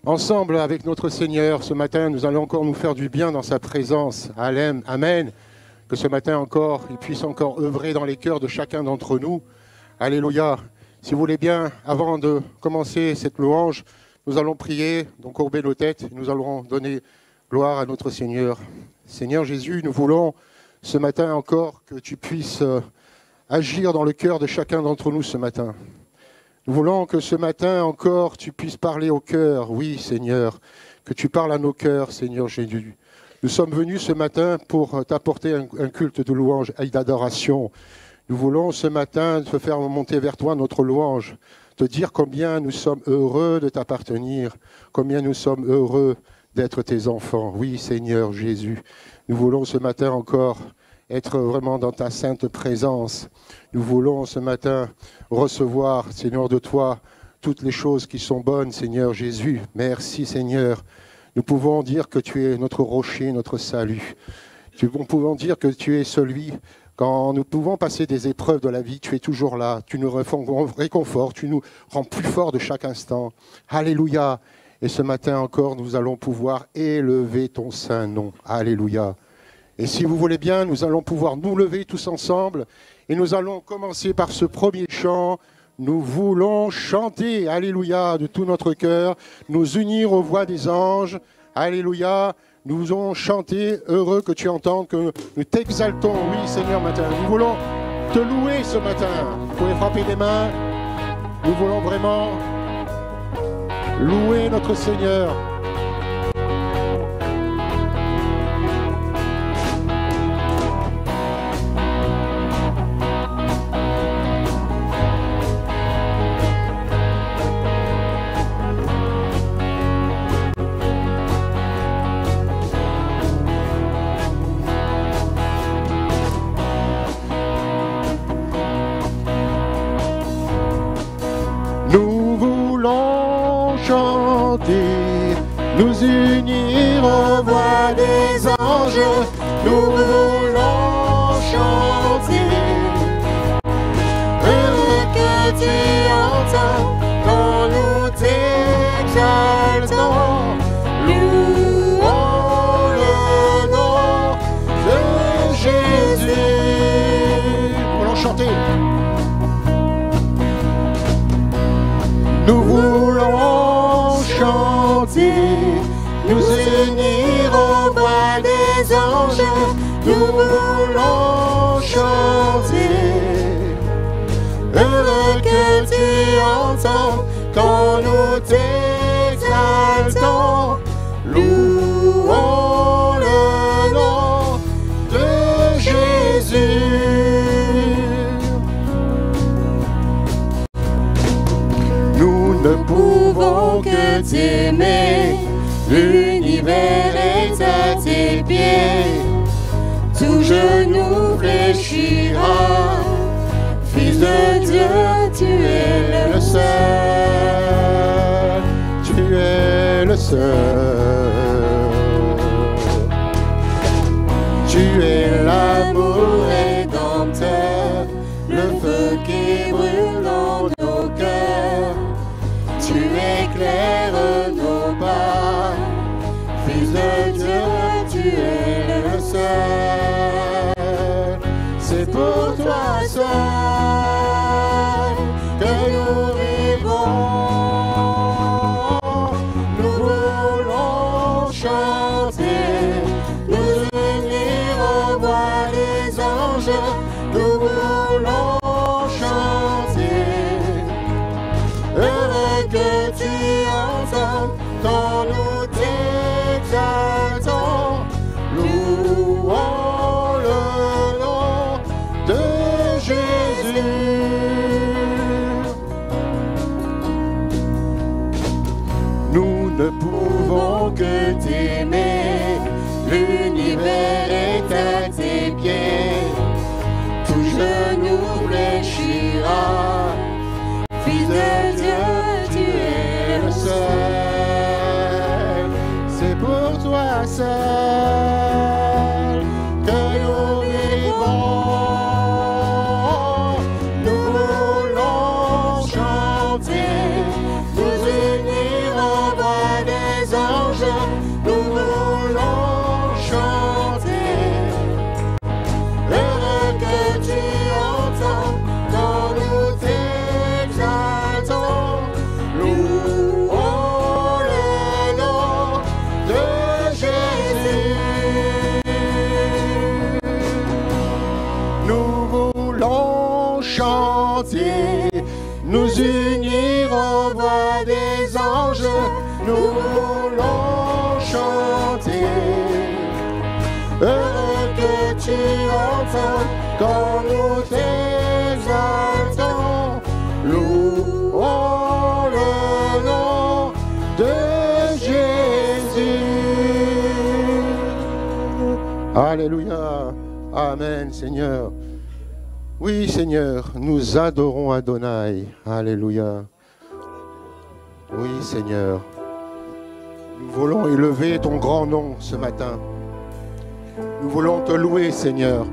ensemble avec notre Seigneur. Ce matin, nous allons encore nous faire du bien dans sa présence. Amen. Que ce matin encore, il puisse encore œuvrer dans les cœurs de chacun d'entre nous. Alléluia. Si vous voulez bien, avant de commencer cette louange, nous allons prier, donc courber nos têtes, et nous allons donner gloire à notre Seigneur. Seigneur Jésus, nous voulons ce matin encore que tu puisses agir dans le cœur de chacun d'entre nous ce matin. Nous voulons que ce matin encore tu puisses parler au cœur, oui Seigneur, que tu parles à nos cœurs, Seigneur Jésus. Nous sommes venus ce matin pour t'apporter un culte de louange et d'adoration. Nous voulons ce matin te faire monter vers toi notre louange, te dire combien nous sommes heureux de t'appartenir, combien nous sommes heureux d'être tes enfants. Oui Seigneur Jésus, nous voulons ce matin encore être vraiment dans ta sainte présence. Nous voulons ce matin recevoir, Seigneur, de toi toutes les choses qui sont bonnes, Seigneur Jésus. Merci, Seigneur. Nous pouvons dire que tu es notre rocher, notre salut. Nous pouvons dire que tu es celui, quand nous pouvons passer des épreuves de la vie, tu es toujours là. Tu nous réconfortes, tu nous rends plus forts de chaque instant. Alléluia. Et ce matin encore, nous allons pouvoir élever ton saint nom. Alléluia. Et si vous voulez bien, nous allons pouvoir nous lever tous ensemble et nous allons commencer par ce premier chant. Nous voulons chanter, alléluia, de tout notre cœur, nous unir aux voix des anges, alléluia. Nous voulons chanter, heureux que tu entendes, que nous t'exaltons, oui Seigneur, matin. Nous voulons te louer ce matin. Vous pouvez frapper les mains. Nous voulons vraiment louer notre Seigneur. Nous unir aux voix des anges, nous voulons chanter. Heureux que tu entends quand nous t'exaltons. Louons le nom de Jésus. Nous voulons chanter. Nous voulons chanter. Nous unir aux voix des anges, nous voulons chanter. Heureux que tu entends quand nous t'exaltons. Louons le nom de Jésus. Nous ne pouvons que t'aimer. L'univers est à tes pieds, tout genou fléchira. Fils de Dieu, tu es le seul, tu es le seul. Tu es l'amour rédempteur, le feu qui brûle dans nos cœurs. Tu éclaires nos pas. Fils de Dieu, tu es le seul. C'est pour toi seul que nous vivons. Nous voulons chanter, nous unir aux voix des anges. Nous voulons chanter. Heureux que tu entends quand nous t'exaltons. Louons le nom de Jésus. Nous ne pouvons que t'aimer. L'univers est à tes pieds. Tout genou fléchira. Fils de Dieu, tu es le seul. C'est pour toi seul que nous vivons. Nous voulons chanter, nous unir en voix des chanter, nous unir aux voix des anges, nous voulons chanter. Heureux que tu entends quand nous t'exaltons, louons le nom de Jésus. Alléluia, amen Seigneur. Oui Seigneur, nous adorons Adonai, alléluia. Oui Seigneur, nous voulons élever ton grand nom ce matin. Nous voulons te louer, Seigneur.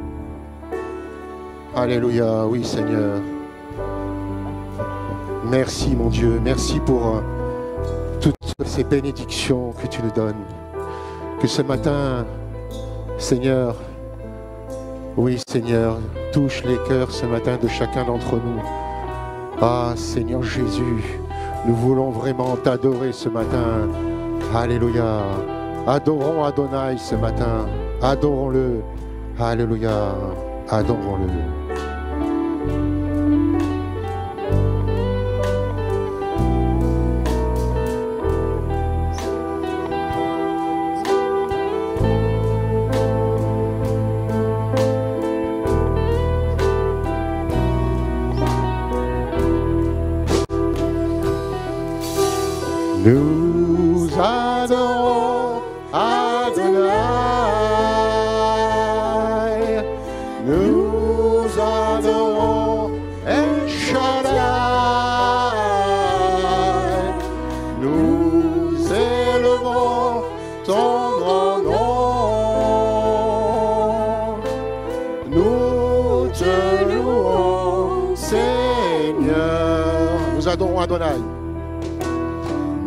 Alléluia, oui, Seigneur. Merci, mon Dieu. Merci pour toutes ces bénédictions que tu nous donnes. Que ce matin, Seigneur, oui, Seigneur, touche les cœurs ce matin de chacun d'entre nous. Ah, Seigneur Jésus, nous voulons vraiment t'adorer ce matin. Alléluia. Adorons Adonai ce matin. Adorons-le. Alléluia. Adorons-le. Nous adorons Adonai, nous adorons El Shaddai, nous élevons ton grand nom, nous te louons Seigneur. Nous adorons Adonai.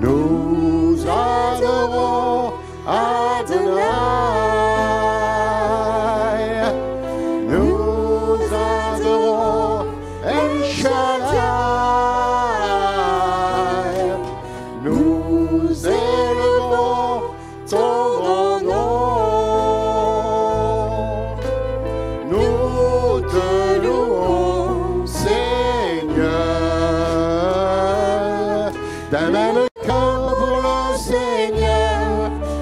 Nous adorons Adonai, nous adorons El Shaddai, nous élevons ton grand nom, nous te louons Seigneur. D'un même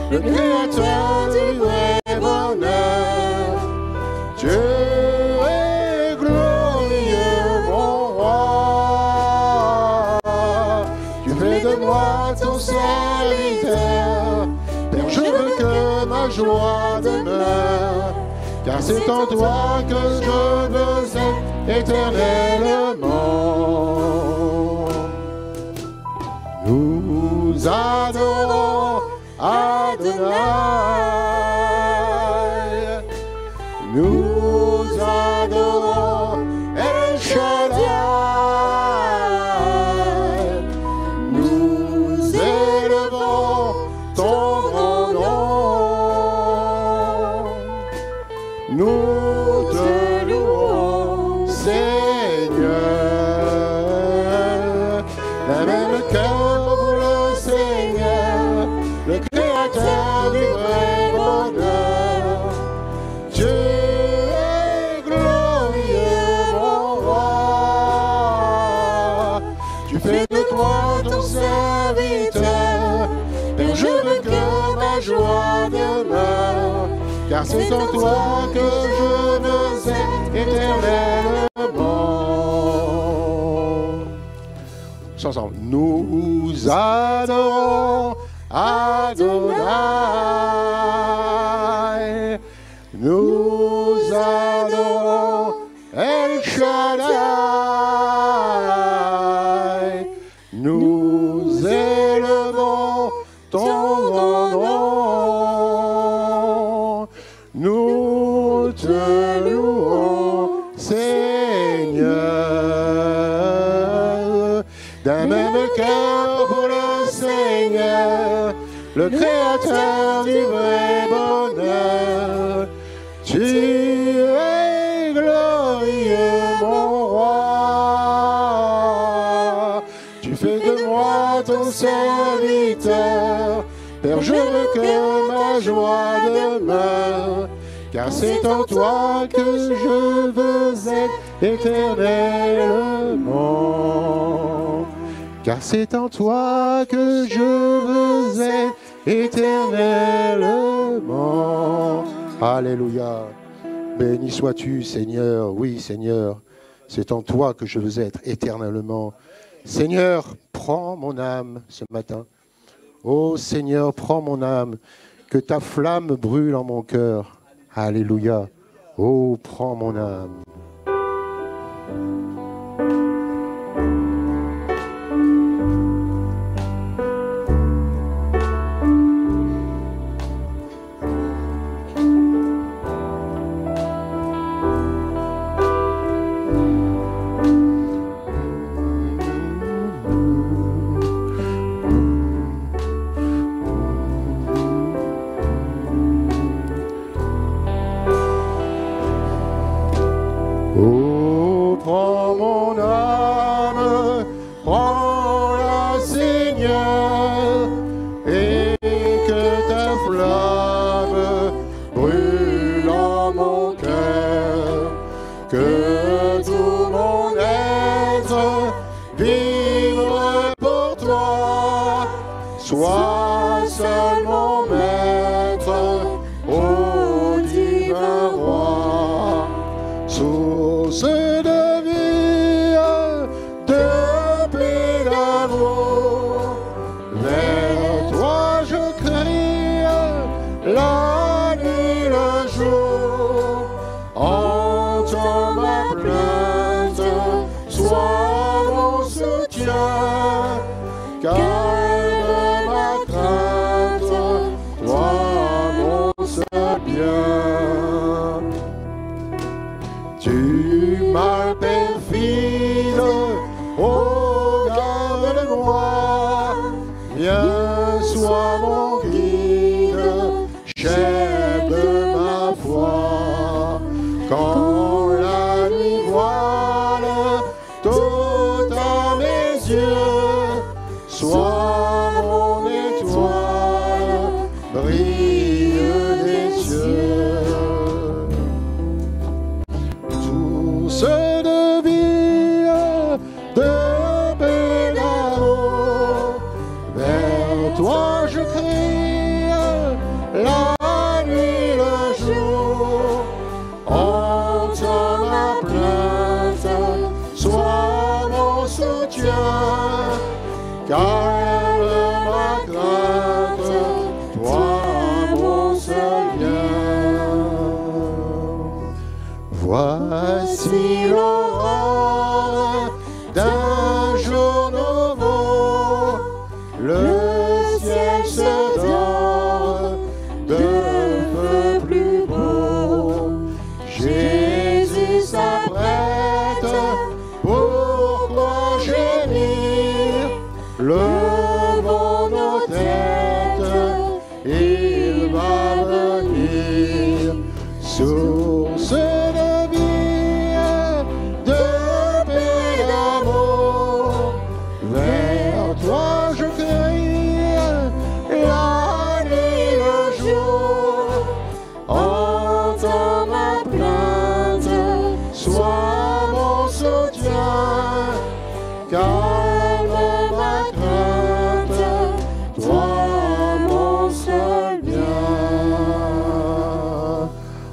le Créateur du vrai bonheur, Dieu est glorieux, mon roi. Tu fais de moi ton serviteur, Père, je veux que ma joie demeure, car c'est en toi que je veux être éternellement. Nous adorons Adonai, nous adorons El Shaddai, nous élevons ton grand nom, nous te louons Seigneur. D'un même cœur pour le Seigneur, le Créateur du vrai bonheur. Dieu est glorieux, mon roi. Tu fais de toi ton serviteur, Père, je veux que ma joie demeure, car c'est en toi que je veux être éternellement. Ensemble, nous adorons Adonai, nous adorons El Shaddai, nous élevons ton grand nom, nous te louons Seigneur. D'un même cœur pour le Seigneur, le Créateur du vrai bonheur. Tu es glorieux, mon roi. Tu fais de moi ton serviteur, Père, je veux que ma joie demeure, car c'est en toi que je veux être éternellement. Car c'est en toi que je veux être éternellement. Alléluia. Béni sois-tu, Seigneur. Oui, Seigneur. C'est en toi que je veux être éternellement. Seigneur, prends mon âme ce matin. Oh Seigneur, prends mon âme. Que ta flamme brûle en mon cœur. Alléluia. Oh, prends mon âme.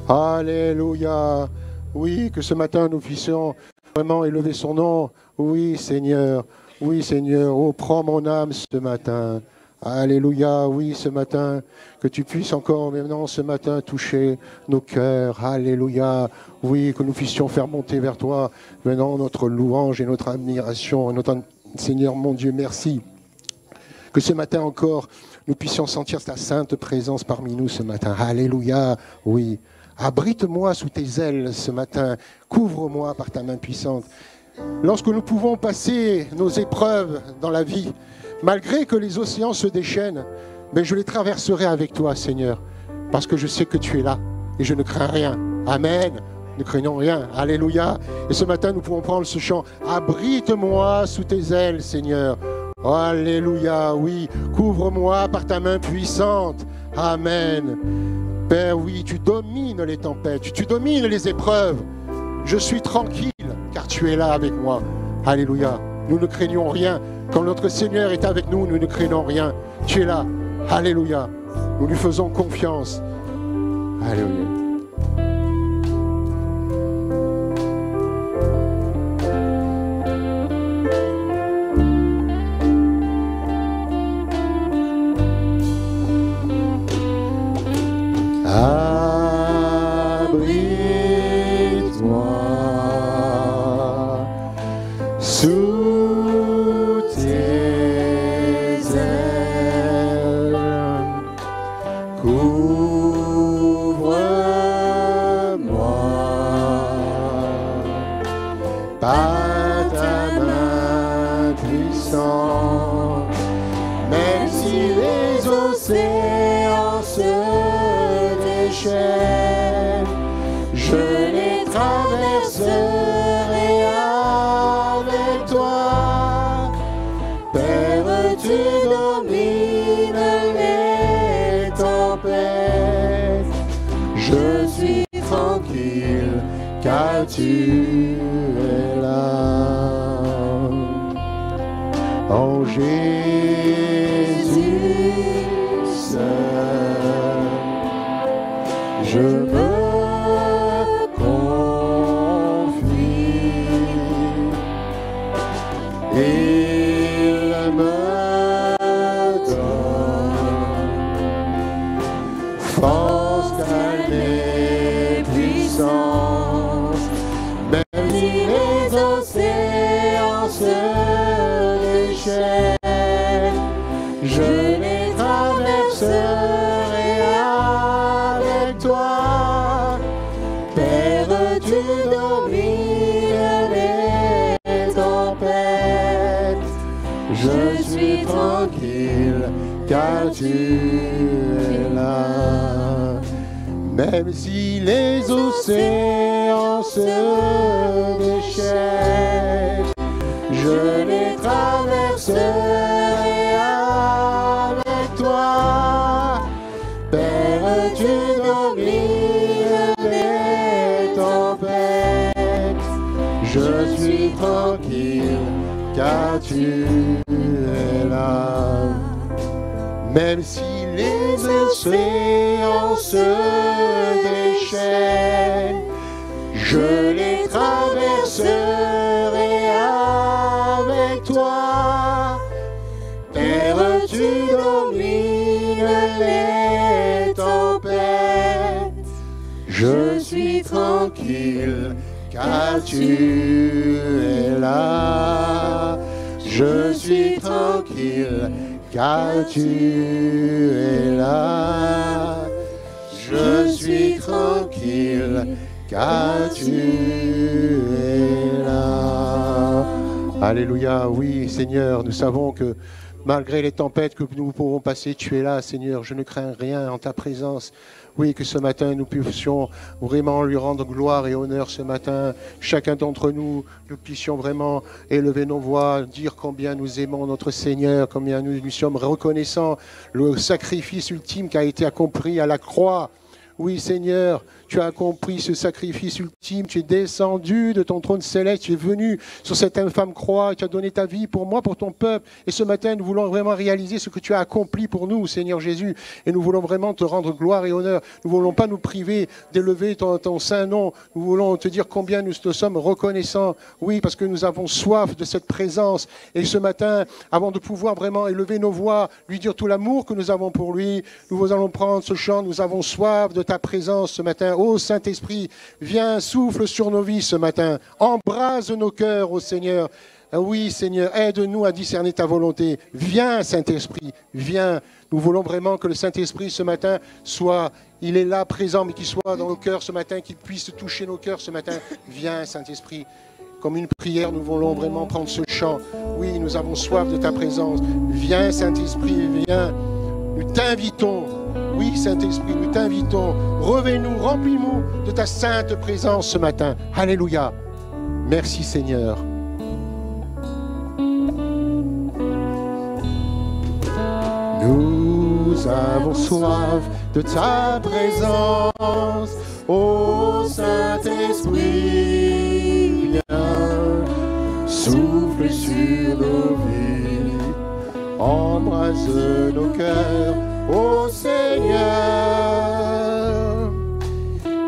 Alléluia. Oui, que ce matin nous puissions vraiment élever son nom. Oui, Seigneur. Oui, Seigneur. Oh, prends mon âme ce matin. Alléluia. Oui, ce matin, que tu puisses encore maintenant ce matin toucher nos cœurs. Alléluia. Oui, que nous puissions faire monter vers toi maintenant notre louange et notre admiration. Notre Seigneur, mon Dieu, merci. Que ce matin encore, nous puissions sentir ta sainte présence parmi nous ce matin. Alléluia. Oui. Abrite-moi sous tes ailes ce matin, couvre-moi par ta main puissante. Lorsque nous pouvons passer nos épreuves dans la vie, malgré que les océans se déchaînent, mais je les traverserai avec toi, Seigneur, parce que je sais que tu es là et je ne crains rien. Amen. Ne craignons rien. Alléluia. Et ce matin, nous pouvons prendre ce chant. Abrite-moi sous tes ailes, Seigneur. Alléluia. Oui, couvre-moi par ta main puissante. Amen. Père, oui, tu domines les tempêtes, tu domines les épreuves. Je suis tranquille tu es là avec moi. Alléluia. Nous ne craignons rien. Quand notre Seigneur est avec nous, nous ne craignons rien. Tu es là. Alléluia. Nous lui faisons confiance. Alléluia. Abrite-moi sous tes ailes, couvre-moi par ta main puissante, même si les océans se déchaînent, je les traverserai avec toi. Père, tu domines les tempêtes, je suis tranquille car tu es là. En Jésus seul, je me confie. Il me donne force, calme et puissance, même si les océans se déchaînent, je les traverserai avec toi. Père, tu domines les tempêtes, je suis tranquille car tu es là. Même si les océans se déchaînent, je les traverserai avec toi. Père, tu domines les tempêtes, je suis tranquille car tu es là. Même si les océans se déchaînent, je les traverserai avec toi. Père, tu domines les tempêtes, je suis tranquille car tu es là. Je suis tranquille car tu es là. Je suis tranquille car tu es là. Alléluia, oui Seigneur, nous savons que malgré les tempêtes que nous pourrons passer, tu es là Seigneur, je ne crains rien en ta présence. Oui, que ce matin, nous puissions vraiment lui rendre gloire et honneur ce matin. Chacun d'entre nous, nous puissions vraiment élever nos voix, dire combien nous aimons notre Seigneur, combien nous sommes reconnaissants, le sacrifice ultime qui a été accompli à la croix. Oui, Seigneur, tu as accompli ce sacrifice ultime, tu es descendu de ton trône céleste, tu es venu sur cette infâme croix, tu as donné ta vie pour moi, pour ton peuple. Et ce matin, nous voulons vraiment réaliser ce que tu as accompli pour nous, Seigneur Jésus. Et nous voulons vraiment te rendre gloire et honneur. Nous ne voulons pas nous priver d'élever ton saint nom. Nous voulons te dire combien nous te sommes reconnaissants. Oui, parce que nous avons soif de cette présence. Et ce matin, avant de pouvoir vraiment élever nos voix, lui dire tout l'amour que nous avons pour lui, nous allons prendre ce chant, nous avons soif de ta présence ce matin. Ô Saint-Esprit, viens, souffle sur nos vies ce matin. Embrase nos cœurs, ô Seigneur. Oui, Seigneur, aide-nous à discerner ta volonté. Viens, Saint-Esprit, viens. Nous voulons vraiment que le Saint-Esprit ce matin soit, il est là présent, mais qu'il soit dans nos cœurs ce matin, qu'il puisse toucher nos cœurs ce matin. Viens, Saint-Esprit. Comme une prière, nous voulons vraiment prendre ce chant. Oui, nous avons soif de ta présence. Viens, Saint-Esprit, viens. Nous t'invitons. Oui, Saint-Esprit, nous t'invitons. Revêt-nous, remplis-nous de ta sainte présence ce matin. Alléluia. Merci, Seigneur. Nous avons soif de ta présence, ô Saint-Esprit, viens. souffle sur nos vies, embrase nos cœurs, ô Seigneur.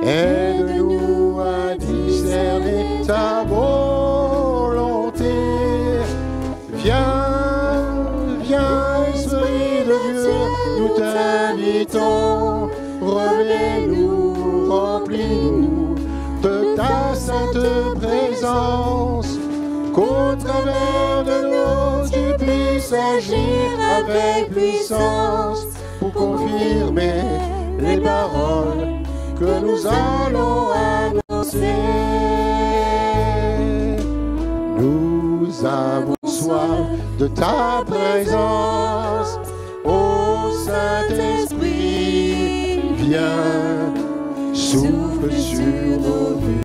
Aide-nous à discerner ta volonté. Viens, viens, Esprit de Dieu, nous t'invitons. Reviens-nous, remplis-nous de ta sainte présence. Qu'au travers de nous, tu puisses agir avec puissance pour confirmer les paroles que nous allons annoncer. Nous avons soif de ta présence, ô Saint-Esprit, viens, souffle sur nos vies,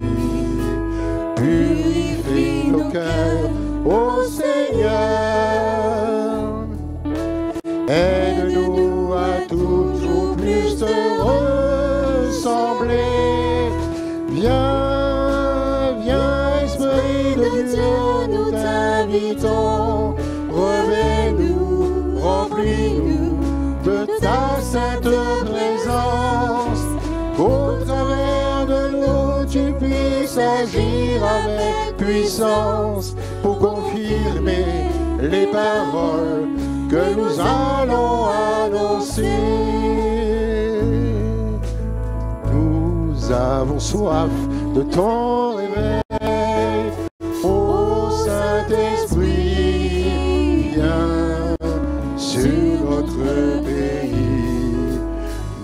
purifie nos cœurs, ô Seigneur. Aide-nous à toujours plus te ressembler. Viens, viens, Esprit de Dieu, nous t'invitons. Reviens-nous, remplis-nous de ta sainte présence. Qu'au travers de nous, tu puisses agir avec puissance pour confirmer les paroles que nous allons annoncer. Nous avons soif de ton réveil, ô Saint-Esprit, viens sur notre pays.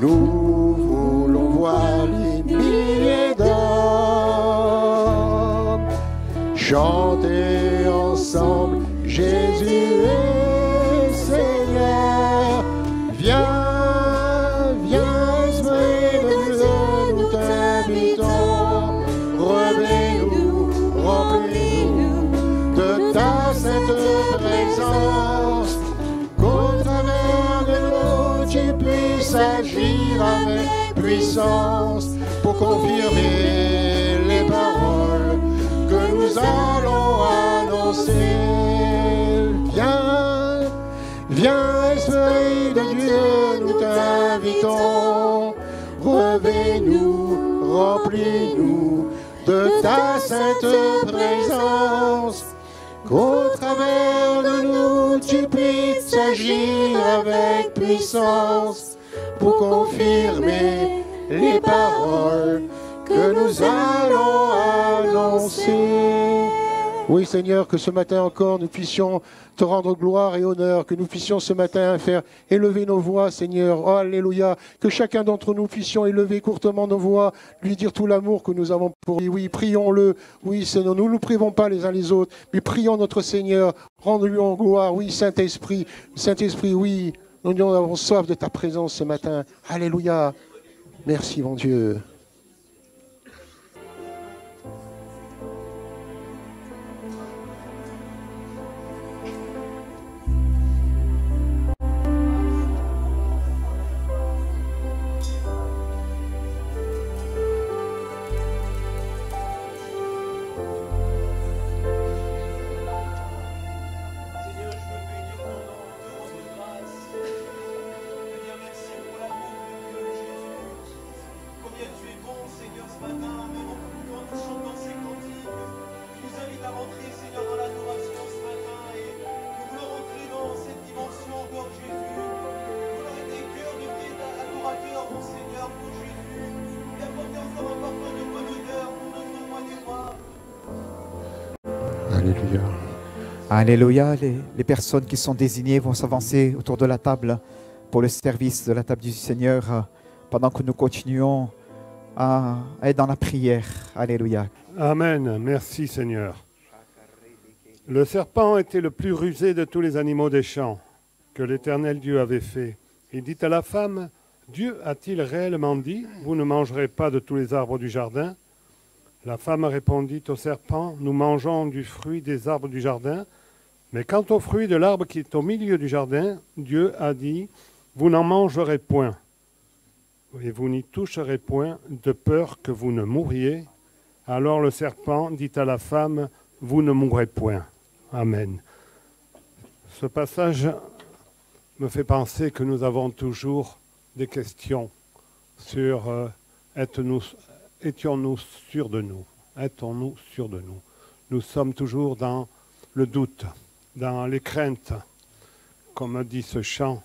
Nous voulons voir les milliers d'hommes chanter ensemble Jésus est Seigneur. Viens, viens, Esprit de Dieu, nous t'invitons. Reviens-nous, remplis-nous de ta sainte présence. Qu'au travers de nous, tu puisses agir avec puissance pour confirmer les paroles que nous allons annoncer. Viens, viens, Esprit de Dieu, nous t'invitons. Reviens-nous, remplis-nous de ta sainte présence. Qu'au travers de nous, tu puisses agir avec puissance pour confirmer les paroles que nous allons annoncer. Oui, Seigneur, que ce matin encore, nous puissions te rendre gloire et honneur, que nous puissions ce matin faire élever nos voix, Seigneur. Oh, alléluia. Que chacun d'entre nous puissions élever courtement nos voix, lui dire tout l'amour que nous avons pour lui. Oui, prions-le. Oui, Seigneur, nous ne nous privons pas les uns les autres, mais prions notre Seigneur. Rends-lui en gloire. Oui, Saint-Esprit. Saint-Esprit, oui, nous avons soif de ta présence ce matin. Alléluia. Merci, mon Dieu. Alléluia. Alléluia. Les personnes qui sont désignées vont s'avancer autour de la table pour le service de la table du Seigneur pendant que nous continuons à être dans la prière. Alléluia. Amen. Merci Seigneur. Le serpent était le plus rusé de tous les animaux des champs que l'Éternel Dieu avait fait. Il dit à la femme, Dieu a-t-il réellement dit, vous ne mangerez pas de tous les arbres du jardin? La femme répondit au serpent, nous mangeons du fruit des arbres du jardin, mais quant au fruit de l'arbre qui est au milieu du jardin, Dieu a dit, vous n'en mangerez point, et vous n'y toucherez point, de peur que vous ne mouriez. Alors le serpent dit à la femme, vous ne mourrez point. Amen. Ce passage me fait penser que nous avons toujours des questions sur étions-nous sûrs de nous? Étions-nous sûrs de nous? Nous sommes toujours dans le doute, dans les craintes, comme dit ce chant,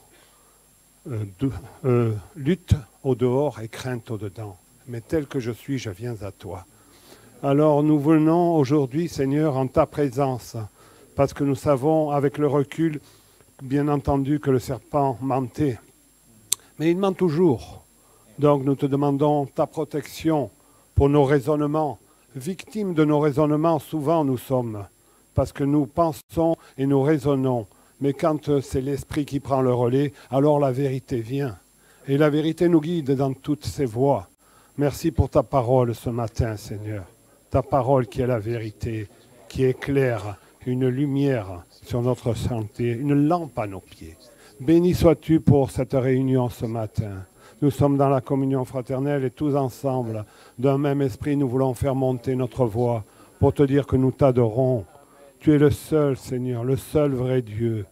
lutte au dehors et crainte au dedans. Mais tel que je suis, je viens à toi. Alors nous venons aujourd'hui, Seigneur, en ta présence, parce que nous savons avec le recul, bien entendu, que le serpent mentait. Mais il ment toujours. Donc nous te demandons ta protection pour nos raisonnements. Victimes de nos raisonnements, souvent nous sommes, parce que nous pensons et nous raisonnons. Mais quand c'est l'esprit qui prend le relais, alors la vérité vient. Et la vérité nous guide dans toutes ses voies. Merci pour ta parole ce matin, Seigneur. Ta parole qui est la vérité, qui éclaire une lumière sur notre santé, une lampe à nos pieds. Béni sois-tu pour cette réunion ce matin. Nous sommes dans la communion fraternelle et tous ensemble, d'un même esprit, nous voulons faire monter notre voix pour te dire que nous t'adorons. Tu es le seul, Seigneur, le seul vrai Dieu.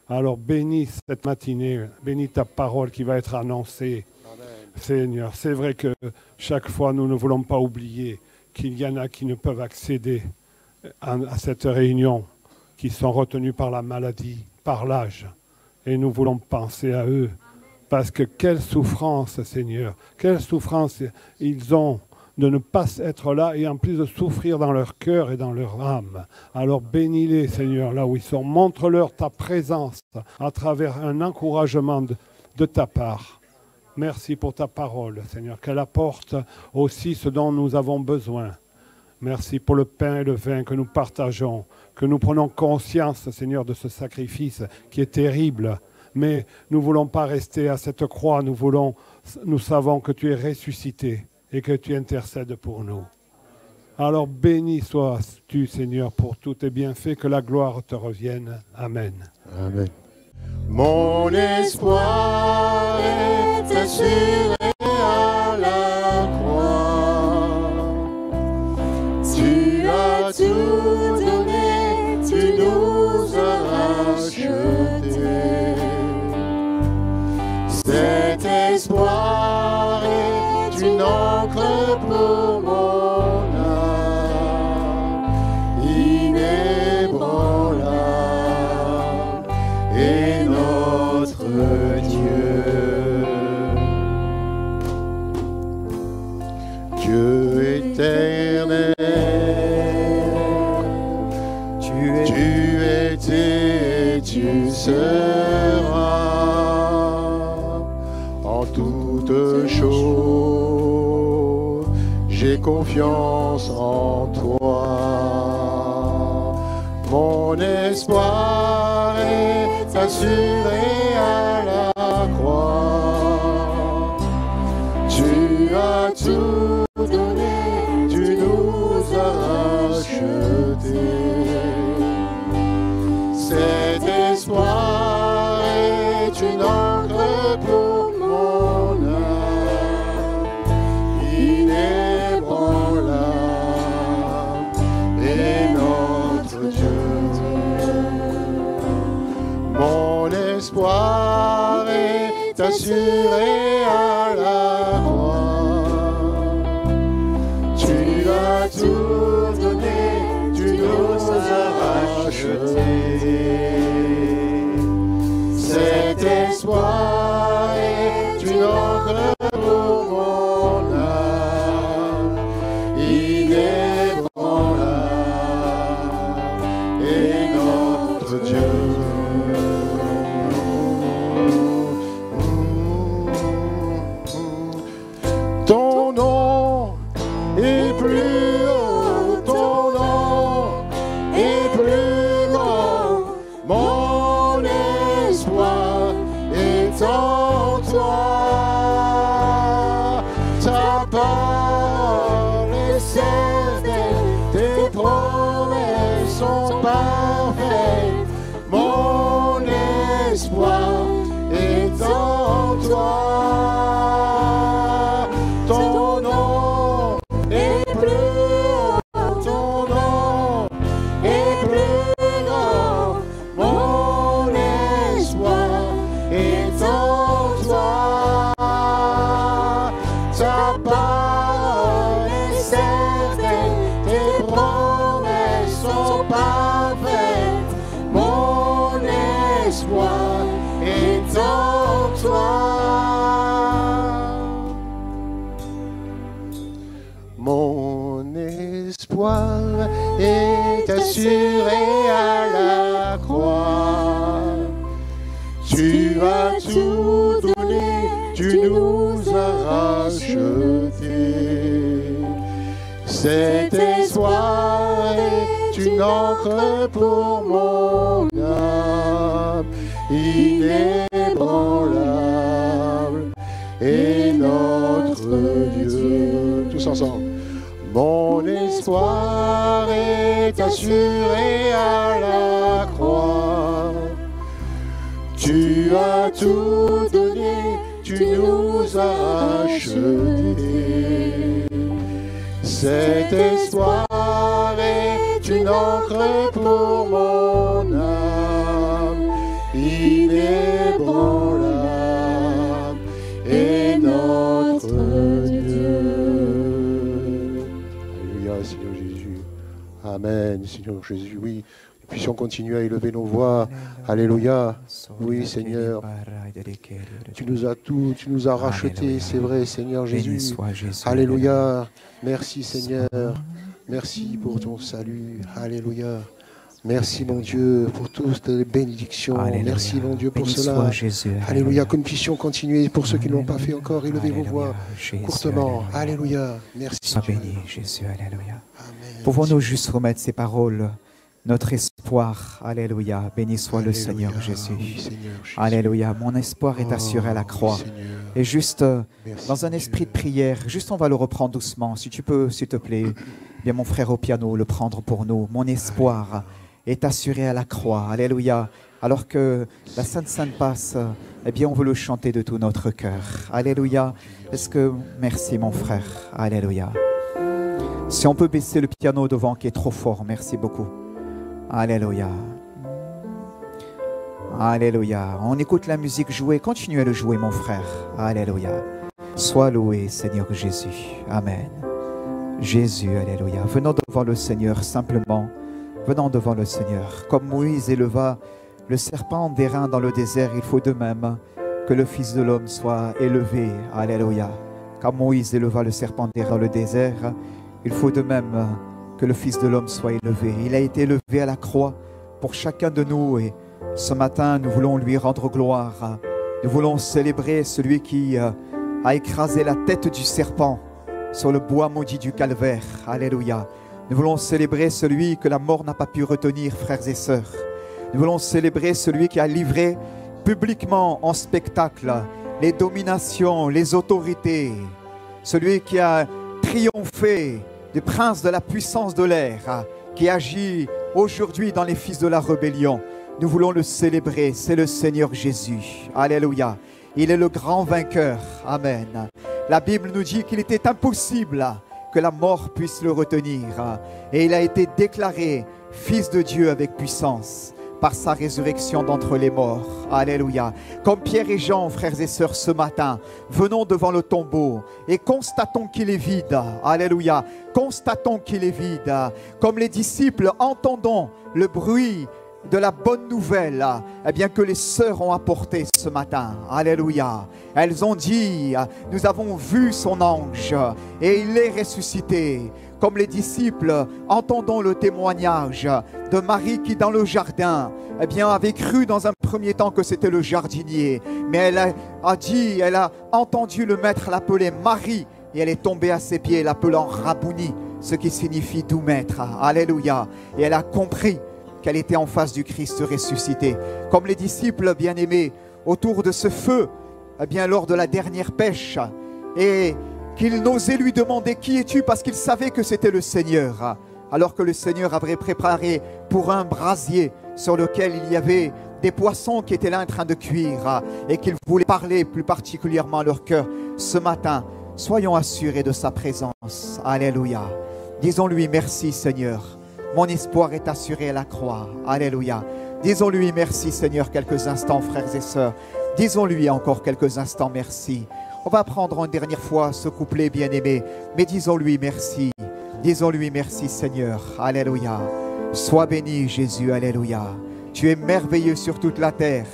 Alors bénis cette matinée, bénis ta parole qui va être annoncée. Amen. Seigneur, c'est vrai que chaque fois, nous ne voulons pas oublier qu'il y en a qui ne peuvent accéder à cette réunion, qui sont retenus par la maladie, par l'âge. Et nous voulons penser à eux. Parce que quelle souffrance, Seigneur, quelle souffrance ils ont de ne pas être là et en plus de souffrir dans leur cœur et dans leur âme. Alors bénis-les, Seigneur, là où ils sont. Montre-leur ta présence à travers un encouragement de ta part. Merci pour ta parole, Seigneur, qu'elle apporte aussi ce dont nous avons besoin. Merci pour le pain et le vin que nous partageons, que nous prenons conscience, Seigneur, de ce sacrifice qui est terrible. Mais nous ne voulons pas rester à cette croix, nous savons que tu es ressuscité et que tu intercèdes pour nous. Alors béni sois-tu, Seigneur, pour tous tes bienfaits, que la gloire te revienne. Amen. Amen. Mon espoir est assuré à la croix. Tu as tout donné, tu nous as rachetés. Cet espoir est une encre pour mon âme, inébranlable, et notre Dieu. Dieu éternel, tu étais et tu seras en toutes choses. J'ai confiance en toi. Mon espoir est assuré à la croix. Tu as tout donné, tu nous as rachetés. Cet espoir est une encre pour mon âme, inébranlable, et notre Dieu. Mon espoir est assuré à la croix. Tu as tout donné, tu nous as rachetés. Cet espoir est une encre pour mon âme, inébranlable, et notre Dieu. Ton nom est plus haut, ton nom est plus grand. Mon espoir est en toi. Ta parole est certaine, tes promesses sont parfaites. Mon espoir est en toi. Ton nom est plus haut, ton nom est plus grand. espoir est en toi. Mon espoir est assuré à la croix. Tu as tout donné, tu nous as rachetés. Cet espoir est une encre pour mon âme, inébranlable est notre Dieu. Tous ensemble. Mon espoir est assuré à la croix. Tu as tout donné, tu nous as rachetés. Cet espoir est une encre pour mon âme, inébranlable est notre Dieu. Alléluia, Seigneur Jésus. Amen, Seigneur Jésus, oui. Nous puissions continuer à élever nos voix. Alléluia. Oui, Seigneur. Tu nous as rachetés, c'est vrai, Seigneur Jésus. Alléluia. Merci, Seigneur. Merci pour ton salut. Alléluia. Merci, mon Dieu, pour toutes les bénédictions. Alléluia. Merci, mon Dieu, pour Béni cela. soit Jésus. Alléluia. Que nous puissions continuer. Pour ceux qui ne l'ont pas fait encore, élevez vos voix Jésus, courtement. alléluia. Alléluia. Merci. Sois Dieu. béni, Jésus. Alléluia. Amen. Pouvons-nous juste remettre ces paroles, notre espoir. Alléluia. Béni soit le Alléluia. Seigneur Jésus. Oui, Seigneur Jésus. Alléluia. Mon espoir est assuré à la croix. Oui, Seigneur. Et juste Merci, dans un esprit Dieu. de prière, juste on va le reprendre doucement. Si tu peux, s'il te plaît, bien mon frère au piano, le prendre pour nous. Mon espoir est assuré à la croix. Alléluia. Alors que la Sainte Sainte passe, eh bien on veut le chanter de tout notre cœur. Alléluia. Est-ce que... Merci mon frère. Alléluia. Si on peut baisser le piano devant qui est trop fort, merci beaucoup. Alléluia. Alléluia. On écoute la musique jouer. Continuez à le jouer, mon frère. Alléluia. Sois loué, Seigneur Jésus. Amen. Jésus, alléluia. Venons devant le Seigneur simplement. Venons devant le Seigneur. Comme Moïse éleva le serpent d'airain dans le désert, il faut de même que le Fils de l'homme soit élevé. Alléluia. Comme Moïse éleva le serpent d'airain dans le désert, il faut de même que le Fils de l'homme soit élevé. Il a été élevé à la croix pour chacun de nous et ce matin, nous voulons lui rendre gloire. Nous voulons célébrer celui qui a écrasé la tête du serpent sur le bois maudit du calvaire. Alléluia. Nous voulons célébrer celui que la mort n'a pas pu retenir, frères et sœurs. Nous voulons célébrer celui qui a livré publiquement en spectacle les dominations, les autorités. Celui qui a triomphé du prince de la puissance de l'air, qui agit aujourd'hui dans les fils de la rébellion. Nous voulons le célébrer, c'est le Seigneur Jésus. Alléluia. Il est le grand vainqueur. Amen. La Bible nous dit qu'il était impossible que la mort puisse le retenir. Et il a été déclaré Fils de Dieu avec puissance par sa résurrection d'entre les morts. Alléluia. Comme Pierre et Jean, frères et sœurs, ce matin, venons devant le tombeau et constatons qu'il est vide. Alléluia. Constatons qu'il est vide. Comme les disciples, entendons le bruit de la bonne nouvelle, eh bien que les sœurs ont apporté ce matin. Alléluia. Elles ont dit, nous avons vu son ange et il est ressuscité. Comme les disciples, entendons le témoignage de Marie qui dans le jardin, eh bien avait cru dans un premier temps que c'était le jardinier. Mais elle a dit, elle a entendu le maître l'appeler Marie et elle est tombée à ses pieds l'appelant Rabouni, ce qui signifie doux maître. Alléluia. Et elle a compris qu'elle était en face du Christ ressuscité. Comme les disciples bien-aimés autour de ce feu, eh bien lors de la dernière pêche, et qu'ils n'osaient lui demander qui es-tu parce qu'ils savaient que c'était le Seigneur, alors que le Seigneur avait préparé pour un brasier sur lequel il y avait des poissons qui étaient là en train de cuire et qu'il voulait parler plus particulièrement à leur cœur. Ce matin, soyons assurés de sa présence. Alléluia. Disons-lui merci Seigneur. Mon espoir est assuré à la croix. Alléluia. Disons-lui merci Seigneur quelques instants, frères et sœurs. Disons-lui encore quelques instants merci. On va prendre une dernière fois ce couplet bien-aimé, mais disons-lui merci. Disons-lui merci Seigneur. Alléluia. Sois béni Jésus. Alléluia. Tu es merveilleux sur toute la terre.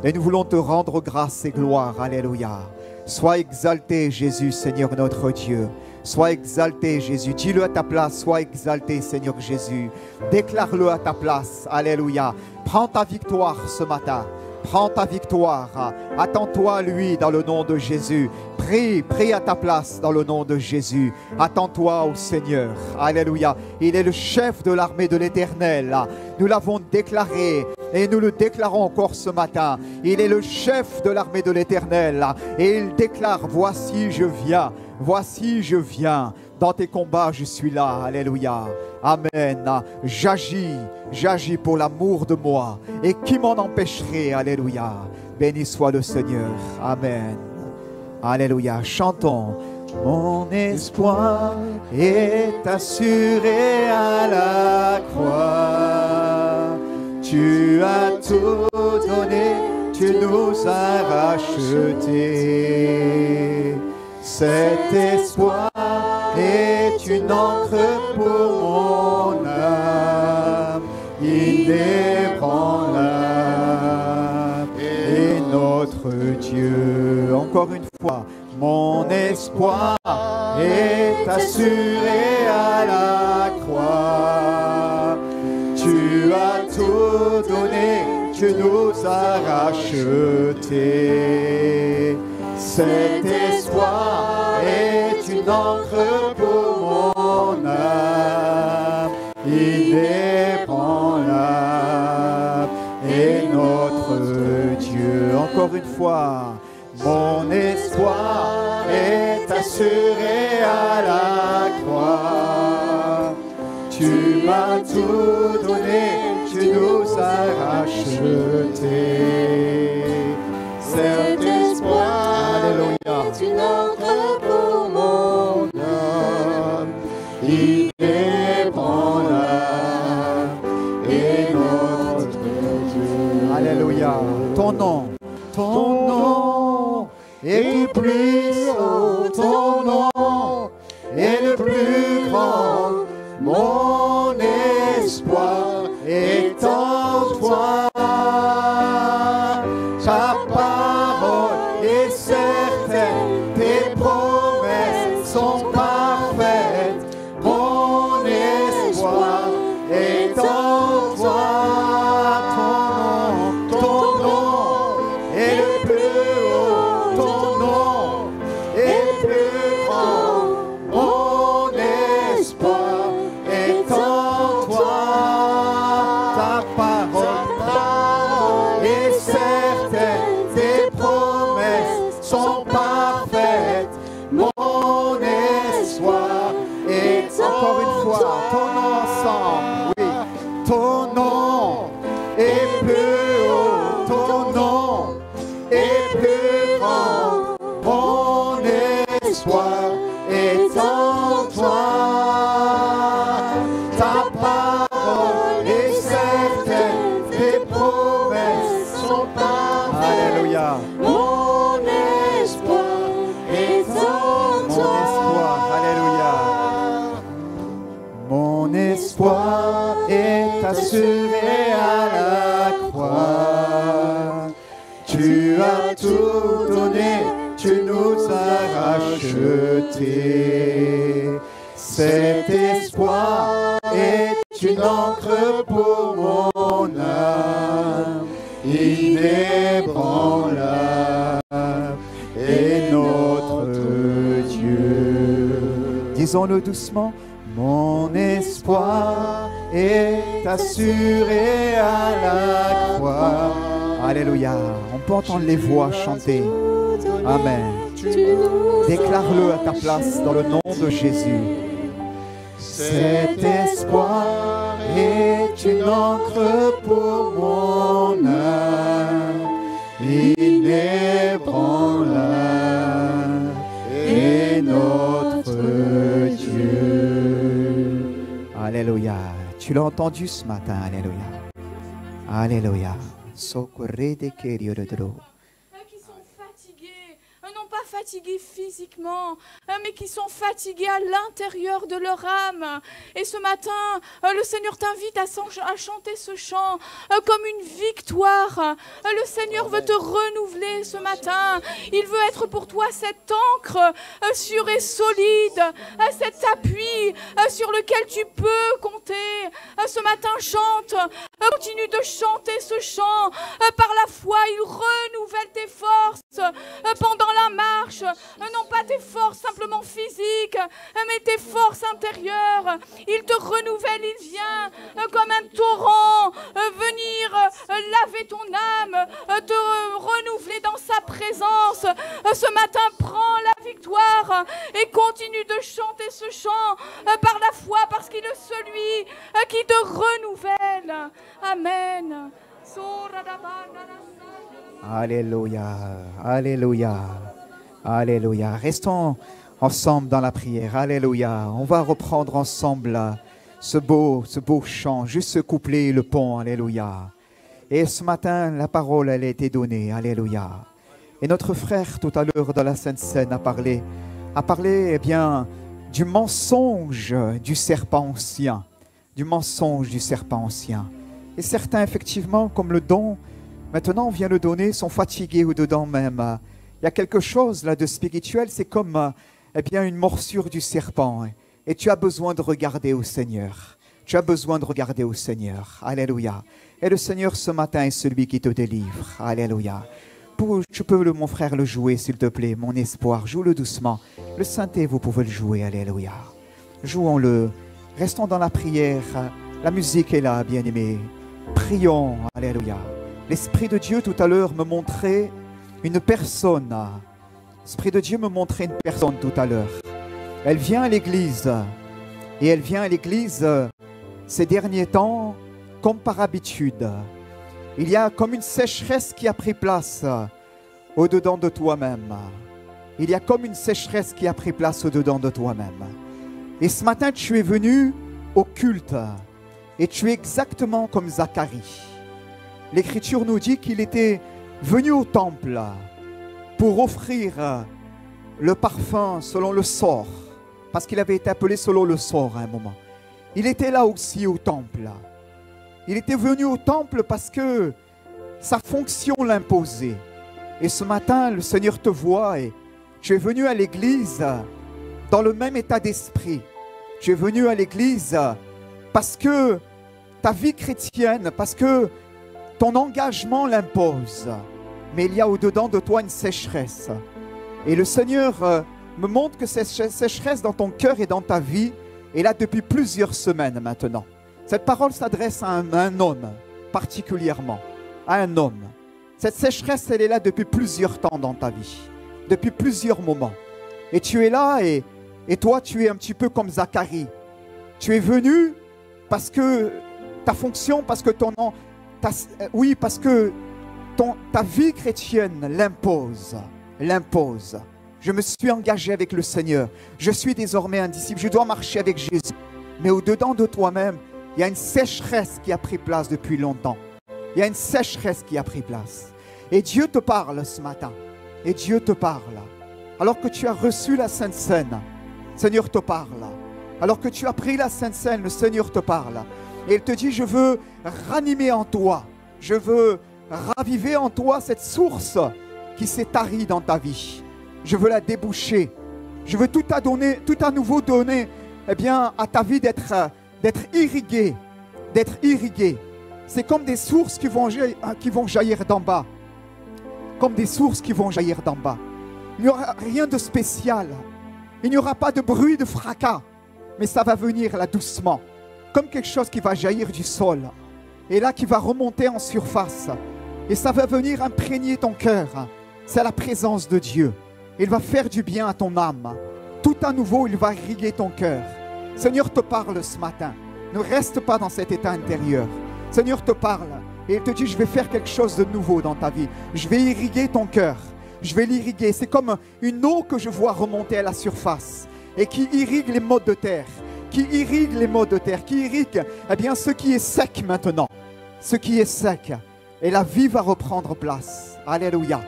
Et nous voulons te rendre grâce et gloire. Alléluia. Sois exalté, Jésus, Seigneur notre Dieu. Sois exalté, Jésus. Dis-le à ta place. Sois exalté, Seigneur Jésus. Déclare-le à ta place. Alléluia. Prends ta victoire ce matin. Prends ta victoire. Attends-toi à lui dans le nom de Jésus. Prie à ta place dans le nom de Jésus. Attends-toi au Seigneur. Alléluia. Il est le chef de l'armée de l'Éternel. Nous l'avons déclaré et nous le déclarons encore ce matin. Il est le chef de l'armée de l'Éternel. Et il déclare, voici je viens. Voici je viens. Dans tes combats je suis là. Alléluia. Amen. J'agis pour l'amour de moi. Et qui m'en empêcherait? Alléluia. Béni soit le Seigneur. Amen. Alléluia. Chantons. Mon espoir est assuré à la croix. Tu as tout donné, tu nous as rachetés. Cet espoir est une encre pour mon âme, inébranlable et notre Dieu. Encore une fois, mon espoir est assuré à la croix. Tu as tout donné, tu nous as rachetés. Cet espoir est une encre pour mon âme, inébranlable et notre Dieu. Encore une fois, mon espoir est assuré à la croix. Tu m'as tout donné, tu nous as rachetés. Cet espoir est une encre pour mon âme, inébranlable et notre Dieu. Alléluia. Ton nom est plus haut, ton nom est le plus grand. Mon espoir est en toi. Ta parole est certaine, tes promesses sont parfaites. Mon espoir est en toi. Ton nom est le plus haut, ton nom est le plus grand. Mon espoir est en toi. Ta parole est certaine, tes promesses sont parfaites. Mon espoir est encore une fois, ton nom ensemble, oui, ton nom est plus haut, ton nom est plus grand. Mon espoir est en toi. Ta parole est certaine, tes promesses sont parfaites. Alléluia. Mon espoir est en toi. Mon espoir, alléluia. Mon espoir est assuré à la croix. Tu as tout donné, tu nous as rachetés. Cet espoir est une encre pour mon âme, inébranlable et notre Dieu. Disons-le doucement. Mon espoir est assuré à la croix. Alléluia. On peut entendre les voix chanter. Amen. Déclare-le à ta place dans le nom de Jésus. Cet espoir est une encre pour mon âme, inébranlable et notre Dieu. Alléluia. Tu l'as entendu ce matin. Alléluia. Alléluia. Qui sont fatigués, n'ont pas fatigués physiquement, mais qui sont fatigués à l'intérieur de leur âme. Et ce matin, le Seigneur t'invite à chanter ce chant comme une victoire. Le Seigneur veut te renouveler ce matin. Il veut être pour toi cette ancre sûre et solide, cet appui sur lequel tu peux compter. Ce matin, chante, continue de chanter ce chant. Par la foi, il renouvelle tes forces pendant la marche. Non pas tes forces simplement physiques, mais tes forces intérieures. Il te renouvelle, il vient comme un torrent venir laver ton âme, te renouveler dans sa présence. Ce matin, prends la victoire et continue de chanter ce chant par la foi, parce qu'il est celui qui te renouvelle. Amen. Alléluia, alléluia, alléluia. Restons ensemble dans la prière. Alléluia. On va reprendre ensemble ce beau chant, juste ce couplet et le pont. Alléluia. Et ce matin, la parole, elle a été donnée. Alléluia. Et notre frère, tout à l'heure, dans la Sainte Seine, a parlé eh bien, du mensonge du serpent ancien. Du mensonge du serpent ancien. Et certains, effectivement, comme le don, maintenant on vient le donner, sont fatigués au-dedans même. Il y a quelque chose là de spirituel, c'est comme eh bien, une morsure du serpent. Et tu as besoin de regarder au Seigneur. Tu as besoin de regarder au Seigneur. Alléluia. Et le Seigneur ce matin est celui qui te délivre. Alléluia. Tu peux, mon frère, le jouer, s'il te plaît, mon espoir. Joue-le doucement. Le synthé, vous pouvez le jouer. Alléluia. Jouons-le. Restons dans la prière. La musique est là, bien-aimés. Prions. Alléluia. L'Esprit de Dieu, tout à l'heure, me montrait une personne. L'Esprit de Dieu me montrait une personne tout à l'heure. Elle vient à l'église. Et elle vient à l'église ces derniers temps comme par habitude. Il y a comme une sécheresse qui a pris place au-dedans de toi-même. Il y a comme une sécheresse qui a pris place au-dedans de toi-même. Et ce matin, tu es venu au culte. Et tu es exactement comme Zacharie. L'Écriture nous dit qu'il était venu au temple pour offrir le parfum selon le sort. Parce qu'il avait été appelé selon le sort à un moment. Il était là aussi au temple. Il était venu au temple parce que sa fonction l'imposait. Et ce matin, le Seigneur te voit et tu es venu à l'église dans le même état d'esprit. Tu es venu à l'église parce que ta vie chrétienne, parce que ton engagement l'impose. Mais il y a au-dedans de toi une sécheresse. Et le Seigneur me montre que cette sécheresse dans ton cœur et dans ta vie est là depuis plusieurs semaines maintenant. Cette parole s'adresse à un homme particulièrement, à un homme. Cette sécheresse, elle est là depuis plusieurs temps dans ta vie, depuis plusieurs moments. Et tu es là et toi, tu es un petit peu comme Zacharie. Tu es venu parce que ta fonction, parce que parce que ta vie chrétienne l'impose. Je me suis engagé avec le Seigneur. Je suis désormais un disciple. Je dois marcher avec Jésus. Mais au-dedans de toi-même, il y a une sécheresse qui a pris place depuis longtemps. Il y a une sécheresse qui a pris place. Et Dieu te parle ce matin. Et Dieu te parle. Alors que tu as reçu la Sainte Seine, le Seigneur te parle. Alors que tu as pris la Sainte Seine, le Seigneur te parle. Et il te dit, je veux ranimer en toi. Je veux raviver en toi cette source qui s'est tarie dans ta vie. Je veux la déboucher. Je veux tout à nouveau donner eh bien, à ta vie d'être irriguée. D'être irriguée. C'est comme des sources qui vont jaillir d'en bas. Comme des sources qui vont jaillir d'en bas. Il n'y aura rien de spécial. Il n'y aura pas de bruit, de fracas. Mais ça va venir là doucement. Comme quelque chose qui va jaillir du sol. Et là qui va remonter en surface. Et ça va venir imprégner ton cœur. C'est la présence de Dieu. Il va faire du bien à ton âme. Tout à nouveau, il va irriguer ton cœur. Seigneur te parle ce matin. Ne reste pas dans cet état intérieur. Seigneur te parle. Et il te dit, je vais faire quelque chose de nouveau dans ta vie. Je vais irriguer ton cœur. Je vais l'irriguer. C'est comme une eau que je vois remonter à la surface. Et qui irrigue les maux de terre. Qui irrigue les maux de terre. Qui irrigue eh bien, ce qui est sec maintenant. Ce qui est sec. Et la vie va reprendre place. Alléluia.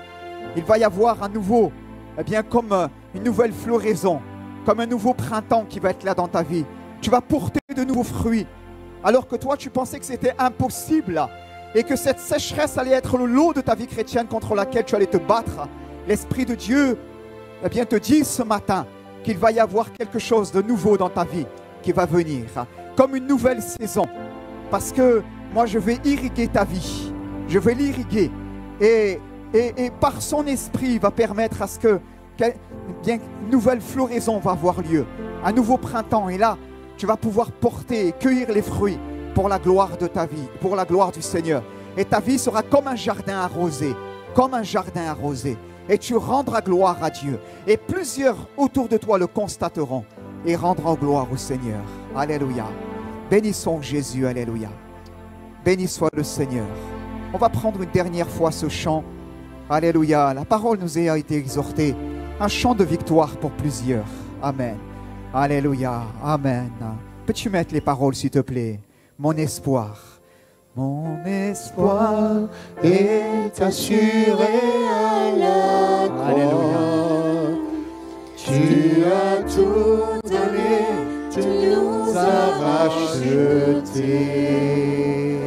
Il va y avoir à nouveau eh bien, comme une nouvelle floraison, comme un nouveau printemps qui va être là dans ta vie. Tu vas porter de nouveaux fruits. Alors que toi, tu pensais que c'était impossible et que cette sécheresse allait être le lot de ta vie chrétienne contre laquelle tu allais te battre. L'Esprit de Dieu, eh bien, te dit ce matin qu'il va y avoir quelque chose de nouveau dans ta vie qui va venir, comme une nouvelle saison. Parce que moi, je vais irriguer ta vie. Je vais l'irriguer. Et par son esprit, il va permettre à ce que bien, une nouvelle floraison va avoir lieu. Un nouveau printemps. Et là, tu vas pouvoir porter et cueillir les fruits pour la gloire de ta vie, pour la gloire du Seigneur. Et ta vie sera comme un jardin arrosé. Comme un jardin arrosé. Et tu rendras gloire à Dieu. Et plusieurs autour de toi le constateront et rendront gloire au Seigneur. Alléluia. Bénissons Jésus. Alléluia. Béni soit le Seigneur. On va prendre une dernière fois ce chant. Alléluia. La parole nous a été exhortée. Un chant de victoire pour plusieurs. Amen. Alléluia. Amen. Peux-tu mettre les paroles, s'il te plaît? Mon espoir. Mon espoir est assuré à la croix. Alléluia. Tu as tout donné, tu nous as rachetés.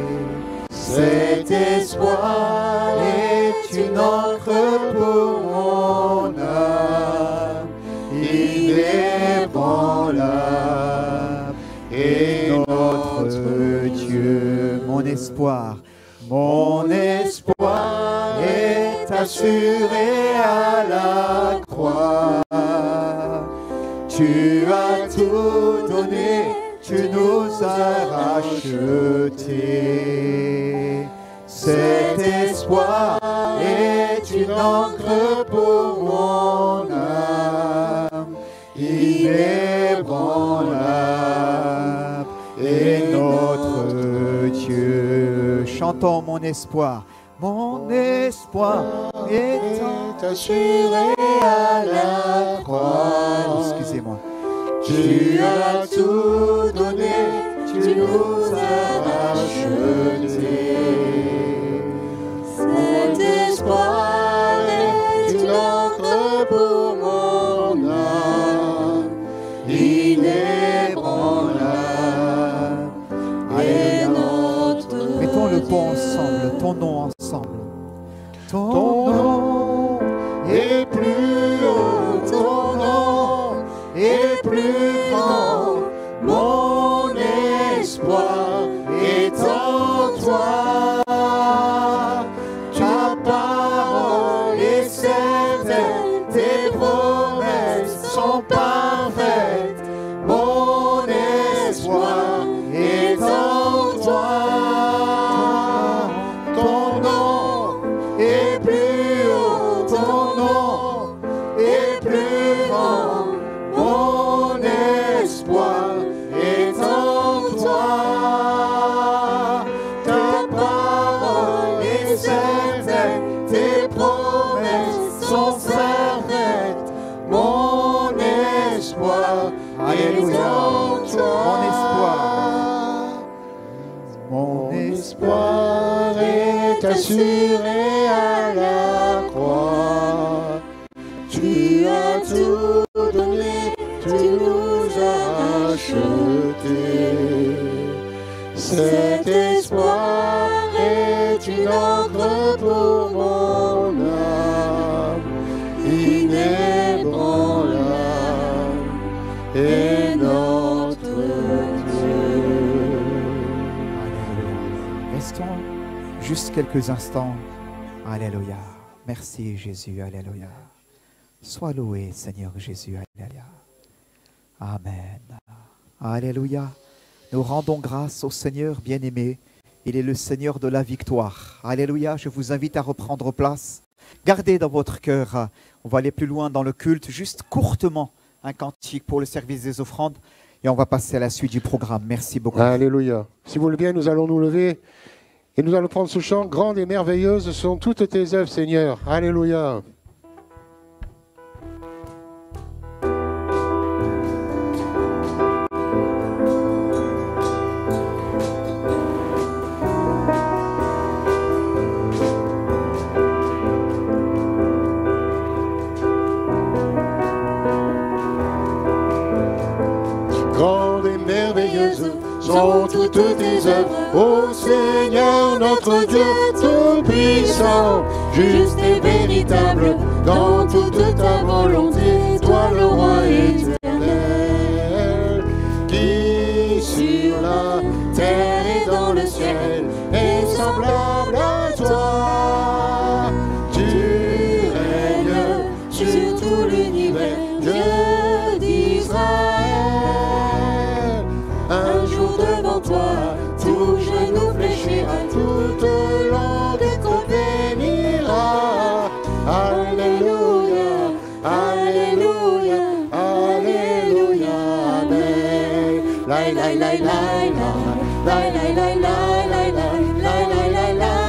Cet espoir est une encre pour mon âme, inébranlable, et notre Dieu. Mon espoir. Mon espoir est assuré à la croix. Tu as tout donné, tu nous as rachetés. Cet espoir est une encre pour mon âme, inébranlable, et notre Dieu. Chantons mon espoir. Mon espoir est assuré à la croix. Excusez-moi. Tu as tout donné, tu nous as rachetés. Cet espoir est une encre pour mon âme, inébranlable, et notre Mettons le bon ensemble, ton nom ensemble. Ton nom est plus haut, ton nom est plus grand. Mon espoir est en toi. Ta parole est certaine, tes promesses sont parfaites. Mon espoir est en toi. Ton nom est plus haut, ton nom est plus grand. Mon espoir est en toi. Ta parole est certaine, tes promesses sont parfaites. Mon espoir est en toi. Mon espoir est assuré à la croix. Tu as tout donné, tu nous as rachetés. Cet espoir est une encre pour mon âme, inébranlable, et notre Dieu. Alléluia. Restons juste quelques instants. Alléluia. Merci Jésus. Alléluia. Sois loué Seigneur Jésus. Alléluia. Amen. Alléluia. Nous rendons grâce au Seigneur bien-aimé. Il est le Seigneur de la victoire. Alléluia. Je vous invite à reprendre place. Gardez dans votre cœur. On va aller plus loin dans le culte. Juste courtement un cantique pour le service des offrandes. Et on va passer à la suite du programme. Merci beaucoup. Alléluia. Si vous voulez bien, nous allons nous lever et nous allons prendre ce chant. Grande et merveilleuse sont toutes tes œuvres, Seigneur. Alléluia. tout puissant, juste et véritable, dans toute ta volonté, toi le roi éternel, qui sur la terre et dans le ciel est semblable à toi. Tu règnes sur tout l'univers, Dieu d'Israël. Un jour devant toi, tout genou fléchira, toute langue te bénira. Alléluia, Alléluia, Alléluia, Amen. La la la la la la la la la la la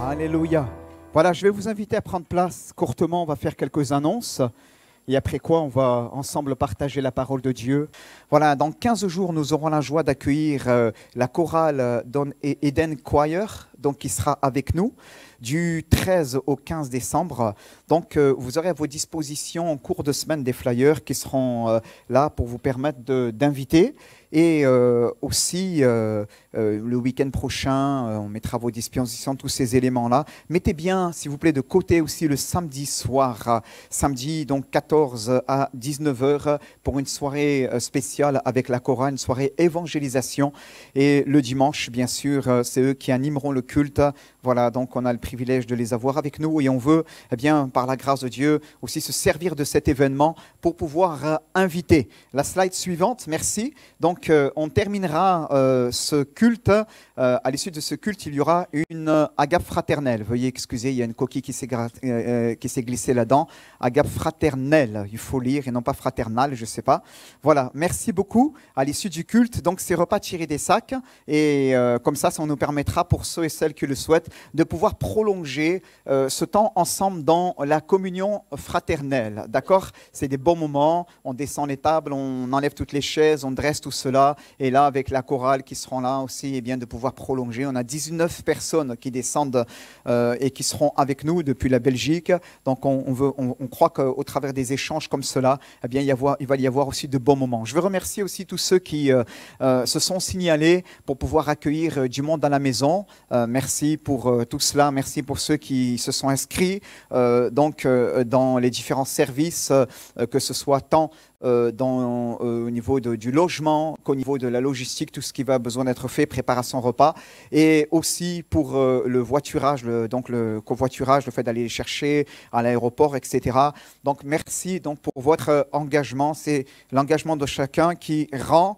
Alléluia. Voilà, je vais vous inviter à prendre place. Courtement, on va faire quelques annonces. Et après quoi, on va ensemble partager la parole de Dieu. Voilà, dans 15 jours, nous aurons la joie d'accueillir la chorale Eden Choir, donc qui sera avec nous du 13 au 15 décembre. Donc, vous aurez à vos dispositions en cours de semaine des flyers qui seront là pour vous permettre d'inviter. Et aussi, le week-end prochain, on mettra à vos dispositions tous ces éléments-là. Mettez bien, s'il vous plaît, de côté aussi le samedi soir, samedi donc 14 à 19h, pour une soirée spéciale avec la chorale, une soirée évangélisation. Et le dimanche, bien sûr, c'est eux qui animeront le culte. Voilà, donc on a le privilège de les avoir avec nous et on veut, eh bien, par la grâce de Dieu, aussi se servir de cet événement pour pouvoir inviter. La slide suivante, merci. Donc, on terminera ce culte. À l'issue de ce culte, il y aura une agape fraternelle. Veuillez excuser, il y a une coquille qui s'est glissée là-dedans. Agape fraternelle, il faut lire et non pas fraternale, je ne sais pas. Voilà, merci beaucoup. À l'issue du culte, donc ces repas tirés des sacs. Et comme ça nous permettra pour ceux et celles qui le souhaitent de pouvoir prolonger ce temps ensemble dans la communion fraternelle. D'accord? C'est des bons moments. On descend les tables, on enlève toutes les chaises, on dresse tout cela. Et là, avec la chorale qui seront là aussi, eh bien, de pouvoir prolonger. On a 19 personnes qui descendent et qui seront avec nous depuis la Belgique. Donc, on croit qu'au travers des échanges comme cela, eh bien, il va y avoir aussi de bons moments. Je veux remercier aussi tous ceux qui se sont signalés pour pouvoir accueillir du monde à la maison. Merci pour tout cela. Merci pour ceux qui se sont inscrits dans les différents services, que ce soit tant au niveau du logement qu'au niveau de la logistique, tout ce qui va besoin d'être fait, préparation repas, et aussi pour le voiturage, le covoiturage, le fait d'aller les chercher à l'aéroport, etc. Donc merci donc pour votre engagement. C'est l'engagement de chacun qui rend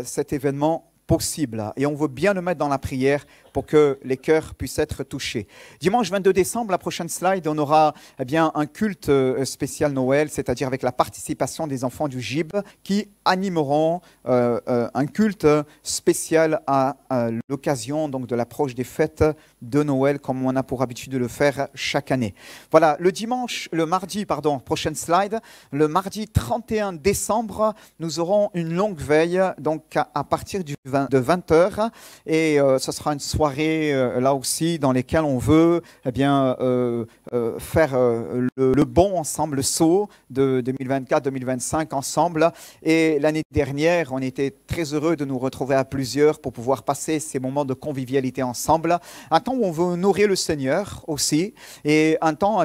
cet événement possible. Et on veut bien le mettre dans la prière pour que les cœurs puissent être touchés. Dimanche 22 décembre, la prochaine slide, on aura bien un culte spécial Noël, c'est-à-dire avec la participation des enfants du GIB qui animeront un culte spécial à l'occasion donc de l'approche des fêtes de Noël, comme on a pour habitude de le faire chaque année. Voilà, prochaine slide, le mardi 31 décembre, nous aurons une longue veille, donc à partir de 20h, et ce sera une soirée là aussi dans lesquelles on veut faire le bond ensemble, le saut de 2024-2025 ensemble. Et l'année dernière, on était très heureux de nous retrouver à plusieurs pour pouvoir passer ces moments de convivialité ensemble. Un temps où on veut nourrir le Seigneur aussi, et un temps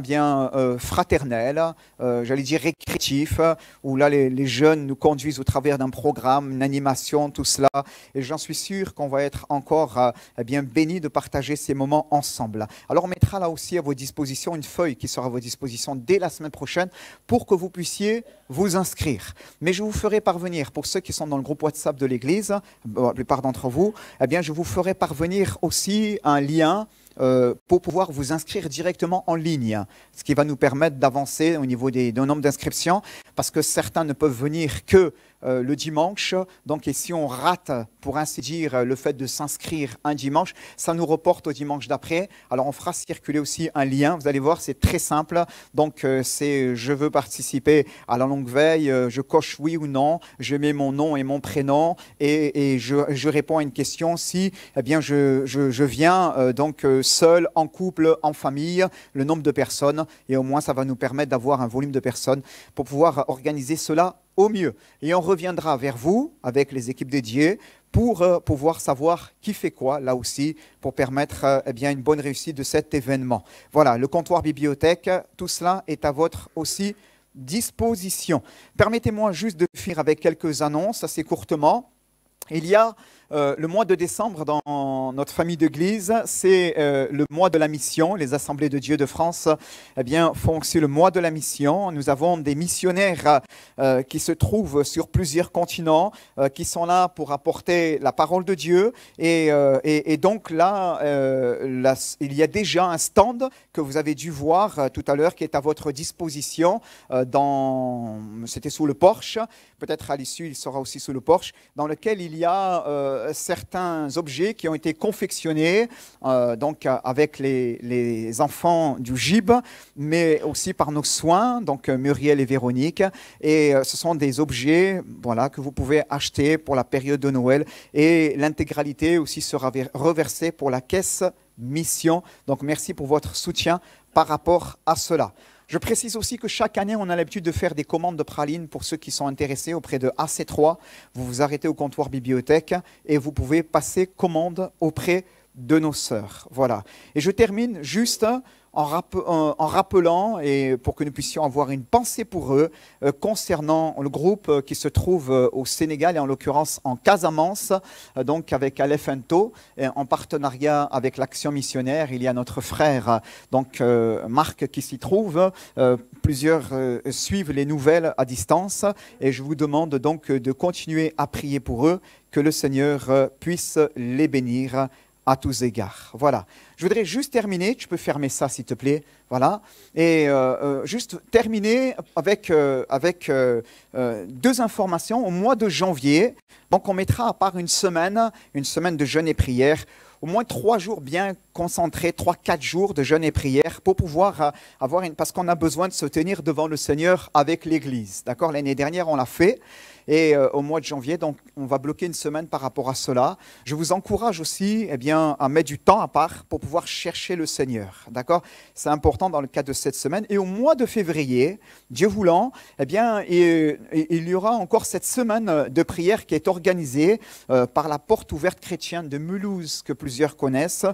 fraternel, j'allais dire récréatif, où là les jeunes nous conduisent au travers d'un programme, une animation, tout cela. Et j'en suis sûr qu'on va être encore bénis de partager ces moments ensemble. Alors on mettra là aussi à vos dispositions une feuille qui sera à vos dispositions dès la semaine prochaine pour que vous puissiez vous inscrire. Mais je vous ferai parvenir, pour ceux qui sont dans le groupe WhatsApp de l'Église, la plupart d'entre vous, je vous ferai parvenir aussi un lien pour pouvoir vous inscrire directement en ligne, ce qui va nous permettre d'avancer au niveau du nombre d'inscriptions, parce que certains ne peuvent venir que le dimanche. Donc, et si on rate, pour ainsi dire, le fait de s'inscrire un dimanche, ça nous reporte au dimanche d'après. Alors, on fera circuler aussi un lien. Vous allez voir, c'est très simple. Donc, c'est « Je veux participer à la longue veille », je coche oui ou non, je mets mon nom et mon prénom et je réponds à une question si eh bien, je viens donc seul, en couple, en famille, le nombre de personnes. Et au moins, ça va nous permettre d'avoir un volume de personnes pour pouvoir organiser cela au mieux. Et on reviendra vers vous avec les équipes dédiées pour pouvoir savoir qui fait quoi, là aussi, pour permettre eh bien, une bonne réussite de cet événement. Voilà, le comptoir bibliothèque, tout cela est à votre aussi disposition. Permettez-moi juste de finir avec quelques annonces assez courtement. Il y a le mois de décembre dans notre famille d'église, c'est le mois de la mission. Les Assemblées de Dieu de France eh bien, font aussi le mois de la mission. Nous avons des missionnaires qui se trouvent sur plusieurs continents, qui sont là pour apporter la parole de Dieu. Et donc là, il y a déjà un stand que vous avez dû voir tout à l'heure qui est à votre disposition. C'était sous le porche. Peut-être à l'issue, il sera aussi sous le porche, dans lequel il y a certains objets qui ont été confectionnés donc avec les enfants du GIB, mais aussi par nos soins, donc Muriel et Véronique. Et ce sont des objets voilà, que vous pouvez acheter pour la période de Noël. Et l'intégralité aussi sera reversée pour la caisse mission. Donc merci pour votre soutien par rapport à cela. Je précise aussi que chaque année, on a l'habitude de faire des commandes de pralines pour ceux qui sont intéressés auprès de AC3. Vous vous arrêtez au comptoir bibliothèque et vous pouvez passer commande auprès de nos sœurs. Voilà. Et je termine juste en rappelant, et pour que nous puissions avoir une pensée pour eux, concernant le groupe qui se trouve au Sénégal, et en l'occurrence en Casamance, donc avec Aleph Ento, en partenariat avec l'Action missionnaire. Il y a notre frère, donc Marc, qui s'y trouve. Plusieurs suivent les nouvelles à distance, et je vous demande donc de continuer à prier pour eux, que le Seigneur puisse les bénir à tous égards. Voilà. Je voudrais juste terminer, tu peux fermer ça s'il te plaît, voilà, et juste terminer avec deux informations. Au mois de janvier, donc on mettra à part une semaine de jeûne et prière, au moins 3 jours bien concentrés, 3-4 jours de jeûne et prière pour pouvoir avoir parce qu'on a besoin de se tenir devant le Seigneur avec l'Église. D'accord, l'année dernière on l'a fait. Et au mois de janvier, donc, on va bloquer une semaine par rapport à cela. Je vous encourage aussi eh bien, à mettre du temps à part pour pouvoir chercher le Seigneur. D'accord ? C'est important dans le cadre de cette semaine. Et au mois de février, Dieu voulant, eh bien, il y aura encore cette semaine de prière qui est organisée par la Porte ouverte chrétienne de Mulhouse, que plusieurs connaissent,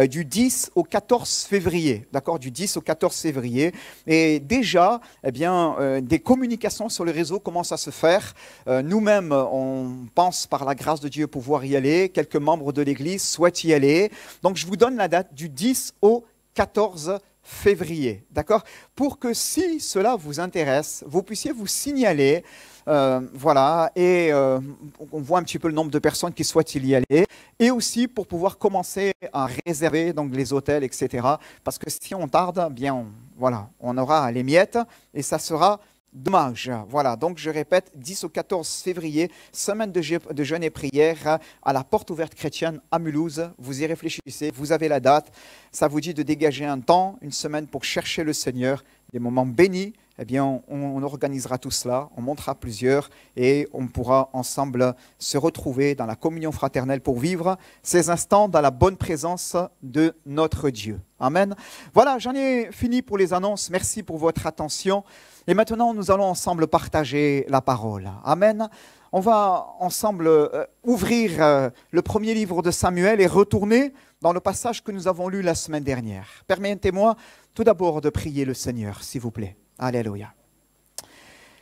du 10 au 14 février. D'accord ? Du 10 au 14 février. Et déjà, eh bien, des communications sur les réseaux commencent à se faire. Nous-mêmes, on pense par la grâce de Dieu pouvoir y aller. Quelques membres de l'Église souhaitent y aller. Donc, je vous donne la date du 10 au 14 février. D'accord ? Pour que si cela vous intéresse, vous puissiez vous signaler. Voilà, et on voit un petit peu le nombre de personnes qui souhaitent y aller. Et aussi pour pouvoir commencer à réserver donc, les hôtels, etc. Parce que si on tarde, bien, voilà, on aura les miettes et ça sera dommage. Voilà, donc je répète, 10 au 14 février, semaine de jeûne et prière à la Porte ouverte chrétienne à Mulhouse. Vous y réfléchissez, vous avez la date. Ça vous dit de dégager un temps, une semaine pour chercher le Seigneur, des moments bénis. Eh bien, on organisera tout cela, on montera plusieurs et on pourra ensemble se retrouver dans la communion fraternelle pour vivre ces instants dans la bonne présence de notre Dieu. Amen. Voilà, j'en ai fini pour les annonces. Merci pour votre attention. Et maintenant, nous allons ensemble partager la parole. Amen. On va ensemble ouvrir le premier livre de Samuel et retourner dans le passage que nous avons lu la semaine dernière. Permettez-moi tout d'abord de prier le Seigneur, s'il vous plaît. Alléluia.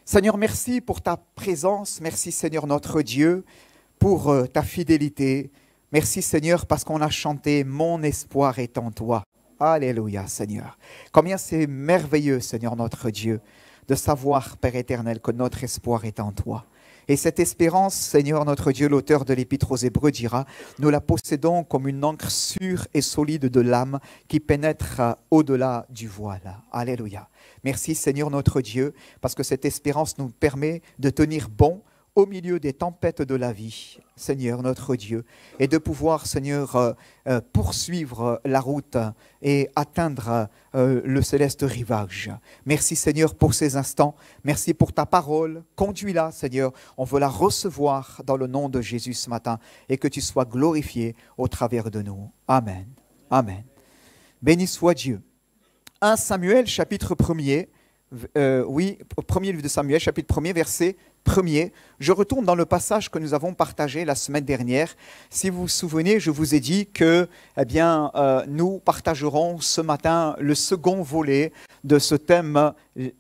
Seigneur, merci pour ta présence. Merci Seigneur notre Dieu pour ta fidélité. Merci Seigneur parce qu'on a chanté « Mon espoir est en toi ». Alléluia Seigneur. Combien c'est merveilleux Seigneur notre Dieu de savoir Père éternel que notre espoir est en toi. Et cette espérance, Seigneur notre Dieu, l'auteur de l'Épître aux Hébreux dira, nous la possédons comme une encre sûre et solide de l'âme qui pénètre au-delà du voile. Alléluia. Merci Seigneur notre Dieu, parce que cette espérance nous permet de tenir bon au milieu des tempêtes de la vie, Seigneur notre Dieu, et de pouvoir, Seigneur, poursuivre la route et atteindre le céleste rivage. Merci, Seigneur, pour ces instants. Merci pour ta parole. Conduis-la, Seigneur. On veut la recevoir dans le nom de Jésus ce matin et que tu sois glorifié au travers de nous. Amen. Amen. Béni soit Dieu. 1 Samuel, chapitre 1er. Premier livre de Samuel, chapitre 1er, verset 1er. Je retourne dans le passage que nous avons partagé la semaine dernière. Si vous vous souvenez, je vous ai dit que nous partagerons ce matin le second volet de ce thème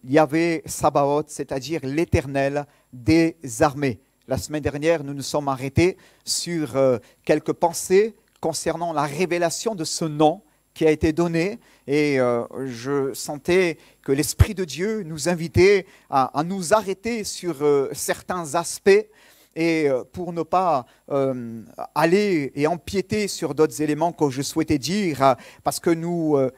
Yahvé Sabaoth, c'est-à-dire l'Éternel des armées. La semaine dernière, nous nous sommes arrêtés sur quelques pensées concernant la révélation de ce nom qui a été donné, et je sentais que l'Esprit de Dieu nous invitait à nous arrêter sur certains aspects, et pour ne pas aller et empiéter sur d'autres éléments que je souhaitais dire, parce que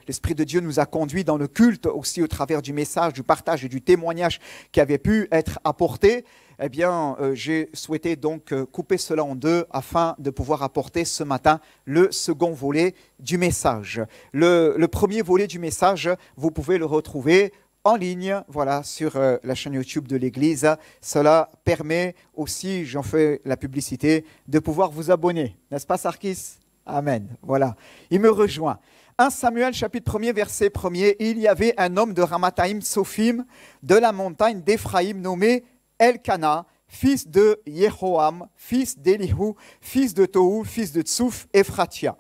l'Esprit de Dieu nous a conduits dans le culte aussi au travers du message, du partage et du témoignage qui avait pu être apporté. Eh bien, j'ai souhaité donc couper cela en deux afin de pouvoir apporter ce matin le second volet du message. Le premier volet du message, vous pouvez le retrouver en ligne, voilà, sur la chaîne YouTube de l'Église. Cela permet aussi, j'en fais la publicité, de pouvoir vous abonner. N'est-ce pas, Sarkis? Amen. Voilà, il me rejoint. 1 Samuel, chapitre 1er, verset 1er. Il y avait un homme de Ramathaïm Sophim, de la montagne d'Éphraïm, nommé Elkana, fils de Yehoam, fils d'Elihu, fils de Tohu, fils de Tsouf, Ephratia.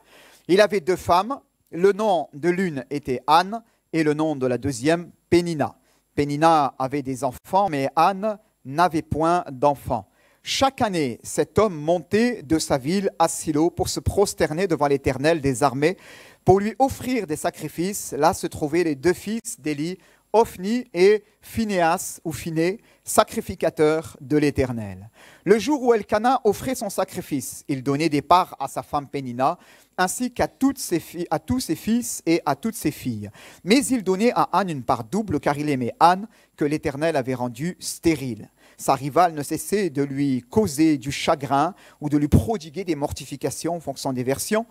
Il avait deux femmes. Le nom de l'une était Anne et le nom de la deuxième, Pénina. Pénina avait des enfants, mais Anne n'avait point d'enfants. Chaque année, cet homme montait de sa ville à Silo pour se prosterner devant l'Éternel des armées, pour lui offrir des sacrifices. Là se trouvaient les deux fils d'Élie, Ophni et Phinéas ou Phiné, sacrificateurs de l'Éternel. Le jour où Elkana offrait son sacrifice, il donnait des parts à sa femme Pénina, ainsi qu'à tous ses fils et à toutes ses filles. Mais il donnait à Anne une part double, car il aimait Anne, que l'Éternel avait rendue stérile. Sa rivale ne cessait de lui causer du chagrin ou de lui prodiguer des mortifications, en fonction des versions,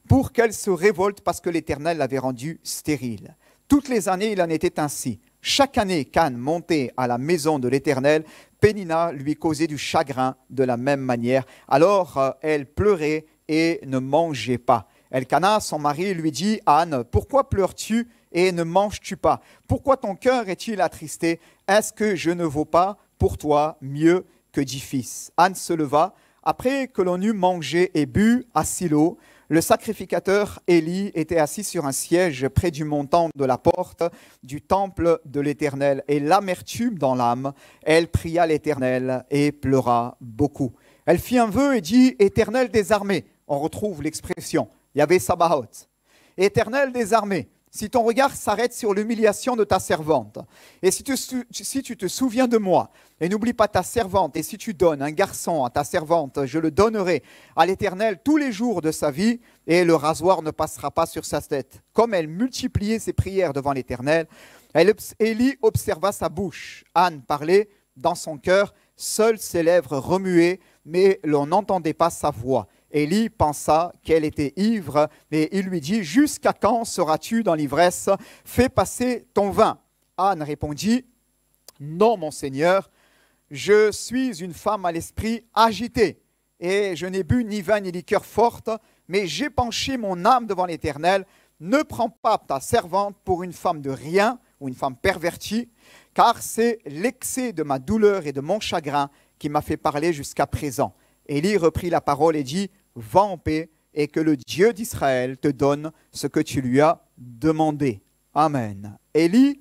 pour qu'elle se révolte parce que l'Éternel l'avait rendue stérile. Toutes les années, il en était ainsi. Chaque année qu'Anne montait à la maison de l'Éternel, Pénina lui causait du chagrin de la même manière. Alors elle pleurait et ne mangeait pas. Elkana, son mari, lui dit à Anne, « Pourquoi pleures-tu et ne manges-tu pas? Pourquoi ton cœur est-il attristé? Est-ce que je ne vaux pas pour toi mieux que 10 fils ?» Anne se leva. Après que l'on eut mangé et bu à Silo, le sacrificateur Élie était assis sur un siège près du montant de la porte du temple de l'Éternel. Et l'amertume dans l'âme, elle pria l'Éternel et pleura beaucoup. Elle fit un vœu et dit « Éternel des armées ». On retrouve l'expression Yahvé Sabaoth. « Éternel des armées ». Si ton regard s'arrête sur l'humiliation de ta servante, et si tu te souviens de moi, et n'oublie pas ta servante, et si tu donnes un garçon à ta servante, je le donnerai à l'Éternel tous les jours de sa vie, et le rasoir ne passera pas sur sa tête. Comme elle multipliait ses prières devant l'Éternel, Élie observa sa bouche. Anne parlait dans son cœur, seules ses lèvres remuaient, mais l'on n'entendait pas sa voix. Élie pensa qu'elle était ivre, mais il lui dit « Jusqu'à quand seras-tu dans l'ivresse? Fais passer ton vin. » Anne répondit « Non, mon Seigneur, je suis une femme à l'esprit agité, et je n'ai bu ni vin ni liqueur forte, mais j'ai penché mon âme devant l'Éternel. Ne prends pas ta servante pour une femme de rien ou une femme pervertie, car c'est l'excès de ma douleur et de mon chagrin qui m'a fait parler jusqu'à présent. » Élie reprit la parole et dit « Va en paix et que le Dieu d'Israël te donne ce que tu lui as demandé. » Amen. Élie,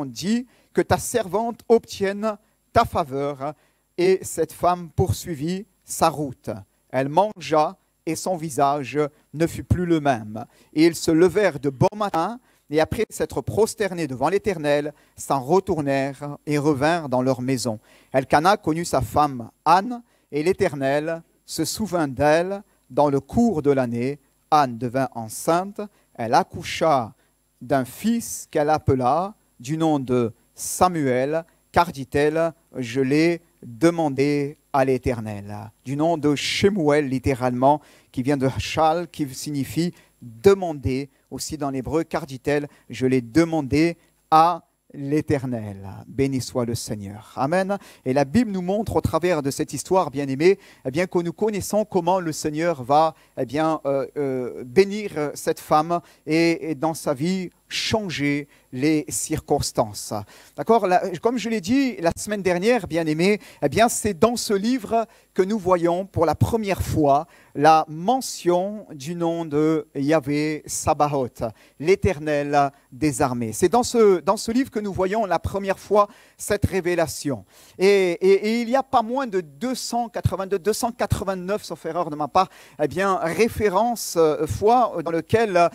dit « Que ta servante obtienne ta faveur. » Et cette femme poursuivit sa route. Elle mangea et son visage ne fut plus le même. Et ils se levèrent de bon matin et après s'être prosternés devant l'Éternel, s'en retournèrent et revinrent dans leur maison. Elkana connut sa femme Anne, et l'Éternel se souvint d'elle dans le cours de l'année. Anne devint enceinte, elle accoucha d'un fils qu'elle appela du nom de Samuel, car dit-elle, je l'ai demandé à l'Éternel. Du nom de Shemuel, littéralement, qui vient de Shal, qui signifie demander, aussi dans l'hébreu, car dit-elle, je l'ai demandé à l'Éternel. Béni soit le Seigneur. Amen. Et la Bible nous montre au travers de cette histoire, bien-aimée, que nous connaissons comment le Seigneur va bénir cette femme et dans sa vie changer les circonstances. D'accord? Comme je l'ai dit la semaine dernière, bien-aimés, c'est dans ce livre que nous voyons pour la première fois la mention du nom de Yahvé Sabaoth, l'Éternel des armées. C'est dans ce livre que nous voyons la première fois cette révélation. Et il y a pas moins de 289, sauf erreur de ma part, références, fois dans lesquelles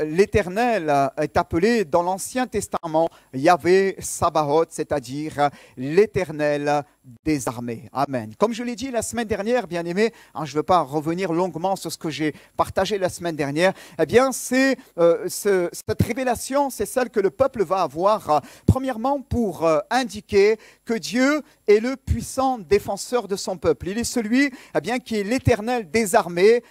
l'Éternel est appelé dans l'Ancien Testament Yahvé Sabaoth, c'est-à-dire l'Éternel des armées. Amen. Comme je l'ai dit la semaine dernière, bien-aimés, je ne veux pas revenir longuement sur ce que j'ai partagé la semaine dernière, cette révélation, c'est celle que le peuple va avoir, premièrement pour indiquer que Dieu est le puissant défenseur de son peuple. Il est celui qui est l'Éternel des armées,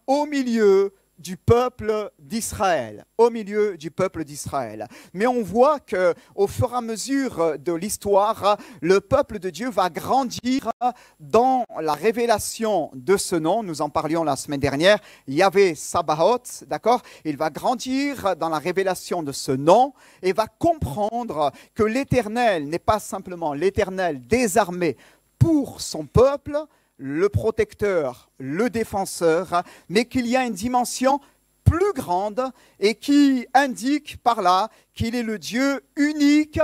au milieu du peuple d'Israël, au milieu du peuple d'Israël. Mais on voit qu'au fur et à mesure de l'histoire, le peuple de Dieu va grandir dans la révélation de ce nom. Nous en parlions la semaine dernière, Yahvé Sabaoth, d'accord? Il va grandir dans la révélation de ce nom et va comprendre que l'Éternel n'est pas simplement l'Éternel des armées pour son peuple, le protecteur, le défenseur, mais qu'il y a une dimension plus grande et qui indique par là qu'il est le Dieu unique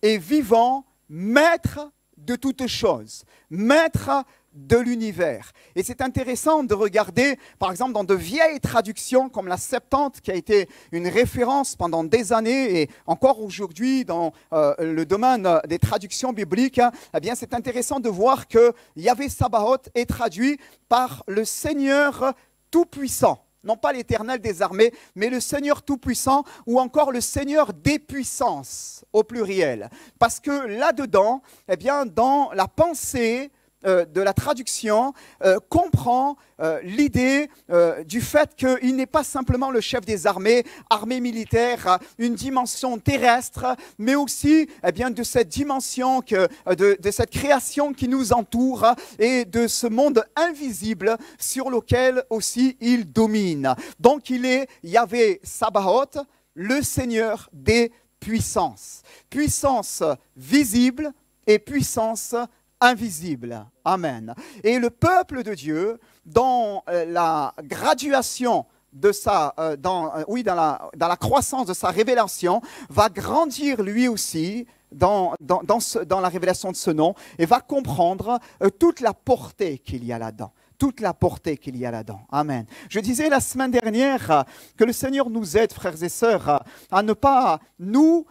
et vivant, maître de toutes choses, maître de l'univers. Et c'est intéressant de regarder, par exemple, dans de vieilles traductions comme la Septante, qui a été une référence pendant des années et encore aujourd'hui dans le domaine des traductions bibliques, c'est intéressant de voir que Yahvé Sabaoth est traduit par le Seigneur Tout-Puissant. Non pas l'Éternel des armées, mais le Seigneur Tout-Puissant ou encore le Seigneur des puissances au pluriel. Parce que là-dedans, dans la pensée de la traduction comprend l'idée du fait qu'il n'est pas simplement le chef des armées, armée militaire, une dimension terrestre, mais aussi de cette dimension, de cette création qui nous entoure et de ce monde invisible sur lequel aussi il domine. Donc il est Yahvé Sabaoth, le Seigneur des puissances. Puissance visible et puissance invisible. Amen. Et le peuple de Dieu, dans la graduation de dans la croissance de sa révélation, va grandir lui aussi dans la révélation de ce nom et va comprendre toute la portée qu'il y a là-dedans. Toute la portée qu'il y a là-dedans. Amen. Je disais la semaine dernière que le Seigneur nous aide, frères et sœurs, à ne pas, nous,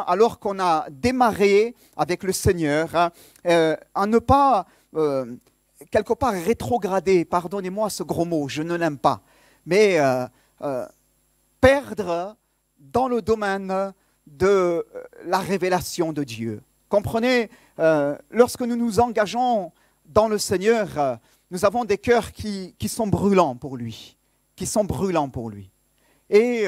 alors qu'on a démarré avec le Seigneur, à ne pas, quelque part, rétrograder, pardonnez-moi ce gros mot, je ne l'aime pas, mais perdre dans le domaine de la révélation de Dieu. Comprenez, lorsque nous nous engageons dans le Seigneur, nous avons des cœurs qui sont brûlants pour lui, Et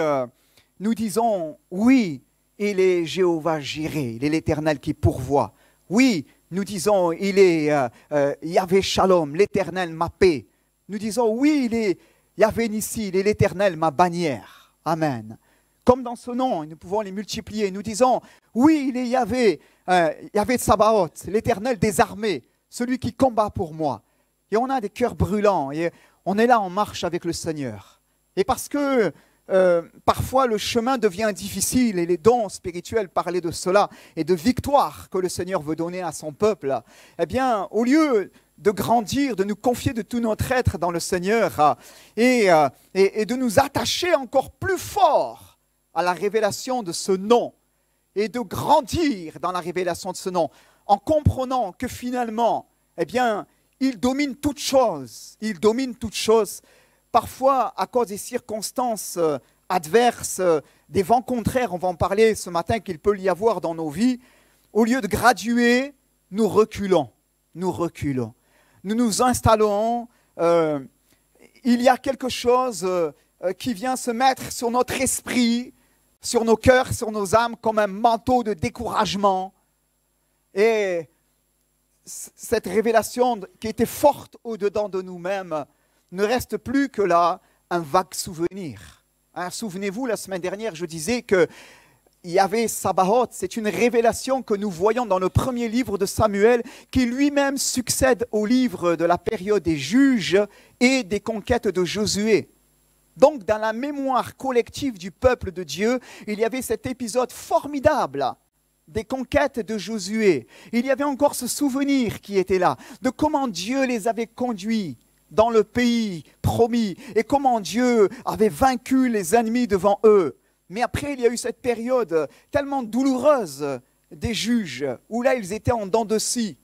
nous disons, oui, il est Jéhovah Jireh, il est l'Éternel qui pourvoit. Oui, nous disons, il est Yahvé Shalom, l'Éternel ma paix. Nous disons, oui, il est Yahvé Nissi, il est l'Éternel ma bannière. Amen. Comme dans ce nom, nous pouvons les multiplier. Nous disons, oui, il est Yahvé Sabaoth, l'Éternel des armées, celui qui combat pour moi. Et on a des cœurs brûlants et on est là en marche avec le Seigneur. Et parce que parfois le chemin devient difficile et les dons spirituels parlaient de cela et de victoire que le Seigneur veut donner à son peuple, au lieu de grandir, de nous confier de tout notre être dans le Seigneur et de nous attacher encore plus fort à la révélation de ce nom et de grandir dans la révélation de ce nom en comprenant que finalement, il domine toutes choses. Il domine toutes choses. Parfois, à cause des circonstances adverses, des vents contraires, on va en parler ce matin qu'il peut y avoir dans nos vies, au lieu de graduer, nous reculons. Nous reculons. Nous nous installons. Il y a quelque chose qui vient se mettre sur notre esprit, sur nos cœurs, sur nos âmes, comme un manteau de découragement. Et cette révélation qui était forte au-dedans de nous-mêmes ne reste plus que là un vague souvenir. Hein, souvenez-vous, la semaine dernière, je disais qu'il y avait Sabaoth. C'est une révélation que nous voyons dans le premier livre de Samuel qui lui-même succède au livre de la période des juges et des conquêtes de Josué. Donc, dans la mémoire collective du peuple de Dieu, il y avait cet épisode formidable des conquêtes de Josué. Il y avait encore ce souvenir qui était là, de comment Dieu les avait conduits dans le pays promis et comment Dieu avait vaincu les ennemis devant eux. Mais après, il y a eu cette période tellement douloureuse des juges, où là, ils étaient en dents de scie,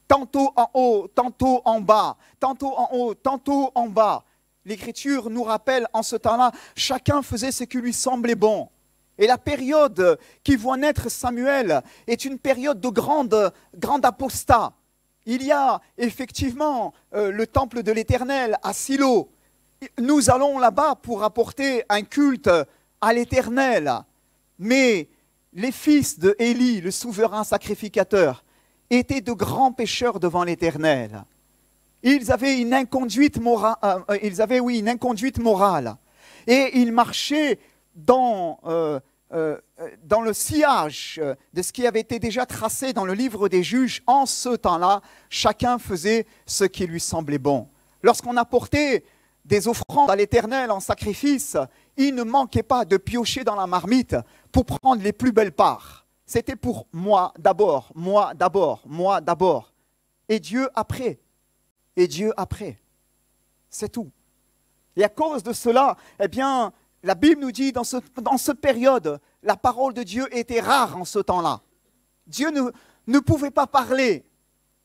tantôt en haut, tantôt en bas, tantôt en haut, tantôt en bas. L'Écriture nous rappelle en ce temps-là, chacun faisait ce qui lui semblait bon. Et la période qui voit naître Samuel est une période de grande apostat. Il y a effectivement le temple de l'Éternel à Silo. Nous allons là-bas pour apporter un culte à l'Éternel. Mais les fils de Élie, le souverain sacrificateur, étaient de grands pécheurs devant l'Éternel. Ils avaient une inconduite morale, et ils marchaient dans le sillage de ce qui avait été déjà tracé dans le livre des juges. En ce temps-là, chacun faisait ce qui lui semblait bon. Lorsqu'on apportait des offrandes à l'Éternel en sacrifice, il ne manquait pas de piocher dans la marmite pour prendre les plus belles parts. C'était pour moi d'abord, moi d'abord, moi d'abord. Et Dieu après. Et Dieu après. C'est tout. Et à cause de cela, eh bien, la Bible nous dit, dans cette période, la parole de Dieu était rare en ce temps-là. Dieu ne pouvait pas parler.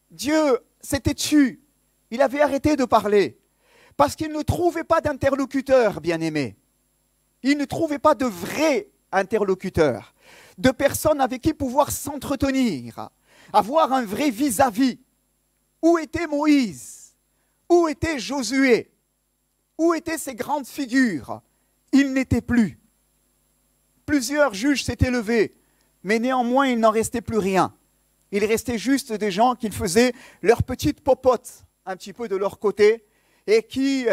Dieu s'était tu. Il avait arrêté de parler. Parce qu'il ne trouvait pas d'interlocuteur, bien-aimé. Il ne trouvait pas de vrai interlocuteur. De personnes avec qui pouvoir s'entretenir. Avoir un vrai vis-à-vis. Où était Moïse? Où était Josué? Où étaient ces grandes figures? Ils n'étaient plus. Plusieurs juges s'étaient levés, mais néanmoins, il n'en restait plus rien. Il restait juste des gens qui faisaient leur petite popote un petit peu de leur côté et qui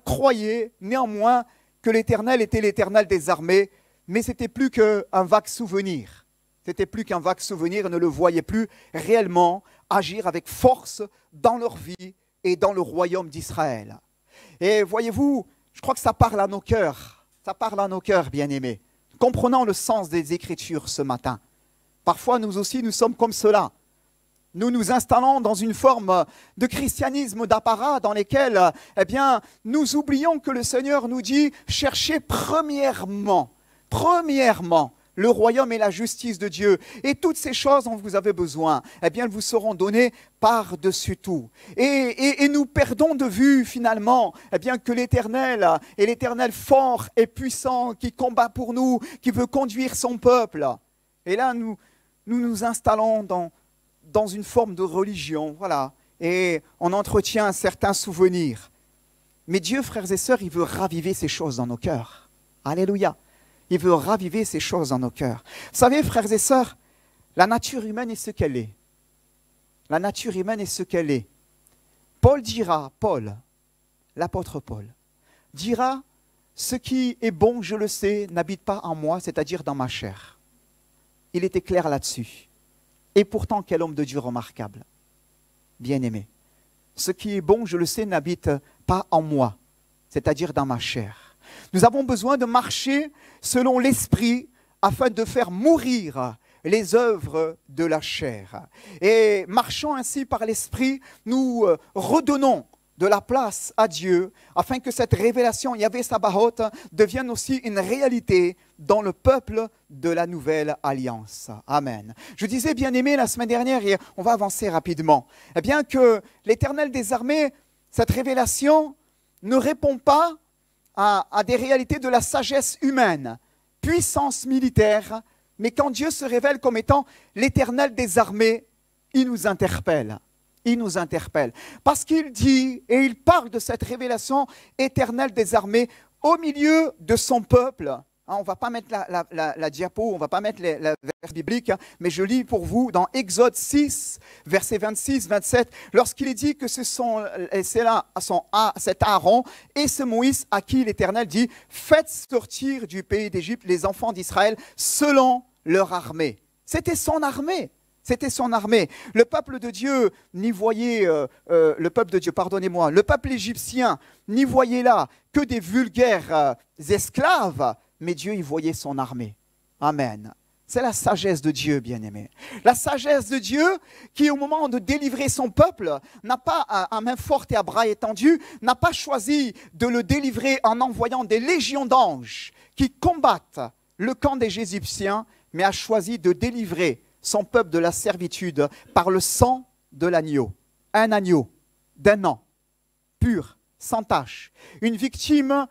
croyaient néanmoins que l'Éternel était l'Éternel des armées, mais ce n'était plus qu'un vague souvenir. C'était plus qu'un vague souvenir, ils ne le voyaient plus réellement agir avec force dans leur vie et dans le royaume d'Israël. Et voyez-vous, je crois que ça parle à nos cœurs. Ça parle à nos cœurs, bien-aimés. Comprenons le sens des Écritures ce matin. Parfois, nous aussi, nous sommes comme cela. Nous nous installons dans une forme de christianisme d'apparat dans lequel, nous oublions que le Seigneur nous dit « Cherchez premièrement le royaume et la justice de Dieu. Et toutes ces choses dont vous avez besoin, elles vous seront données par-dessus tout. » Et nous perdons de vue finalement que l'Éternel est l'Éternel fort et puissant qui combat pour nous, qui veut conduire son peuple. Et là, nous installons dans une forme de religion, voilà, et on entretient un certain souvenir. Mais Dieu, frères et sœurs, il veut raviver ces choses dans nos cœurs. Alléluia. Il veut raviver ces choses dans nos cœurs. Vous savez, frères et sœurs, la nature humaine est ce qu'elle est. La nature humaine est ce qu'elle est. L'apôtre Paul, dira « Ce qui est bon, je le sais, n'habite pas en moi, c'est-à-dire dans ma chair. » Il était clair là-dessus. Et pourtant, quel homme de Dieu remarquable. Bien-aimé. Ce qui est bon, je le sais, n'habite pas en moi, c'est-à-dire dans ma chair. Nous avons besoin de marcher selon l'esprit afin de faire mourir les œuvres de la chair. Et marchant ainsi par l'esprit, nous redonnons de la place à Dieu afin que cette révélation Yahvé Sabaoth devienne aussi une réalité dans le peuple de la nouvelle alliance. Amen. Je disais, bien-aimé, la semaine dernière, et on va avancer rapidement, que l'Éternel des armées, cette révélation ne répond pas à des réalités de la sagesse humaine, puissance militaire, Mais quand Dieu se révèle comme étant l'Éternel des armées, il nous interpelle. Il nous interpelle. Parce qu'il dit, et il parle de cette révélation éternelle des armées au milieu de son peuple. On ne va pas mettre la diapo, on ne va pas mettre la verse biblique, mais je lis pour vous dans Exode 6, versets 26-27, lorsqu'il est dit que c'est Aaron et ce Moïse à qui l'Éternel dit « Faites sortir du pays d'Égypte les enfants d'Israël selon leur armée ». C'était son armée. C'était son armée. Le peuple de Dieu n'y voyait, le peuple égyptien n'y voyait là que des vulgaires esclaves, mais Dieu y voyait son armée. Amen. C'est la sagesse de Dieu, bien-aimé. La sagesse de Dieu qui, au moment de délivrer son peuple, n'a pas, à main forte et à bras étendus, n'a pas choisi de le délivrer en envoyant des légions d'anges qui combattent le camp des Égyptiens, mais a choisi de délivrer son peuple de la servitude par le sang de l'agneau. Un agneau d'un an, pur, sans tache. Une victime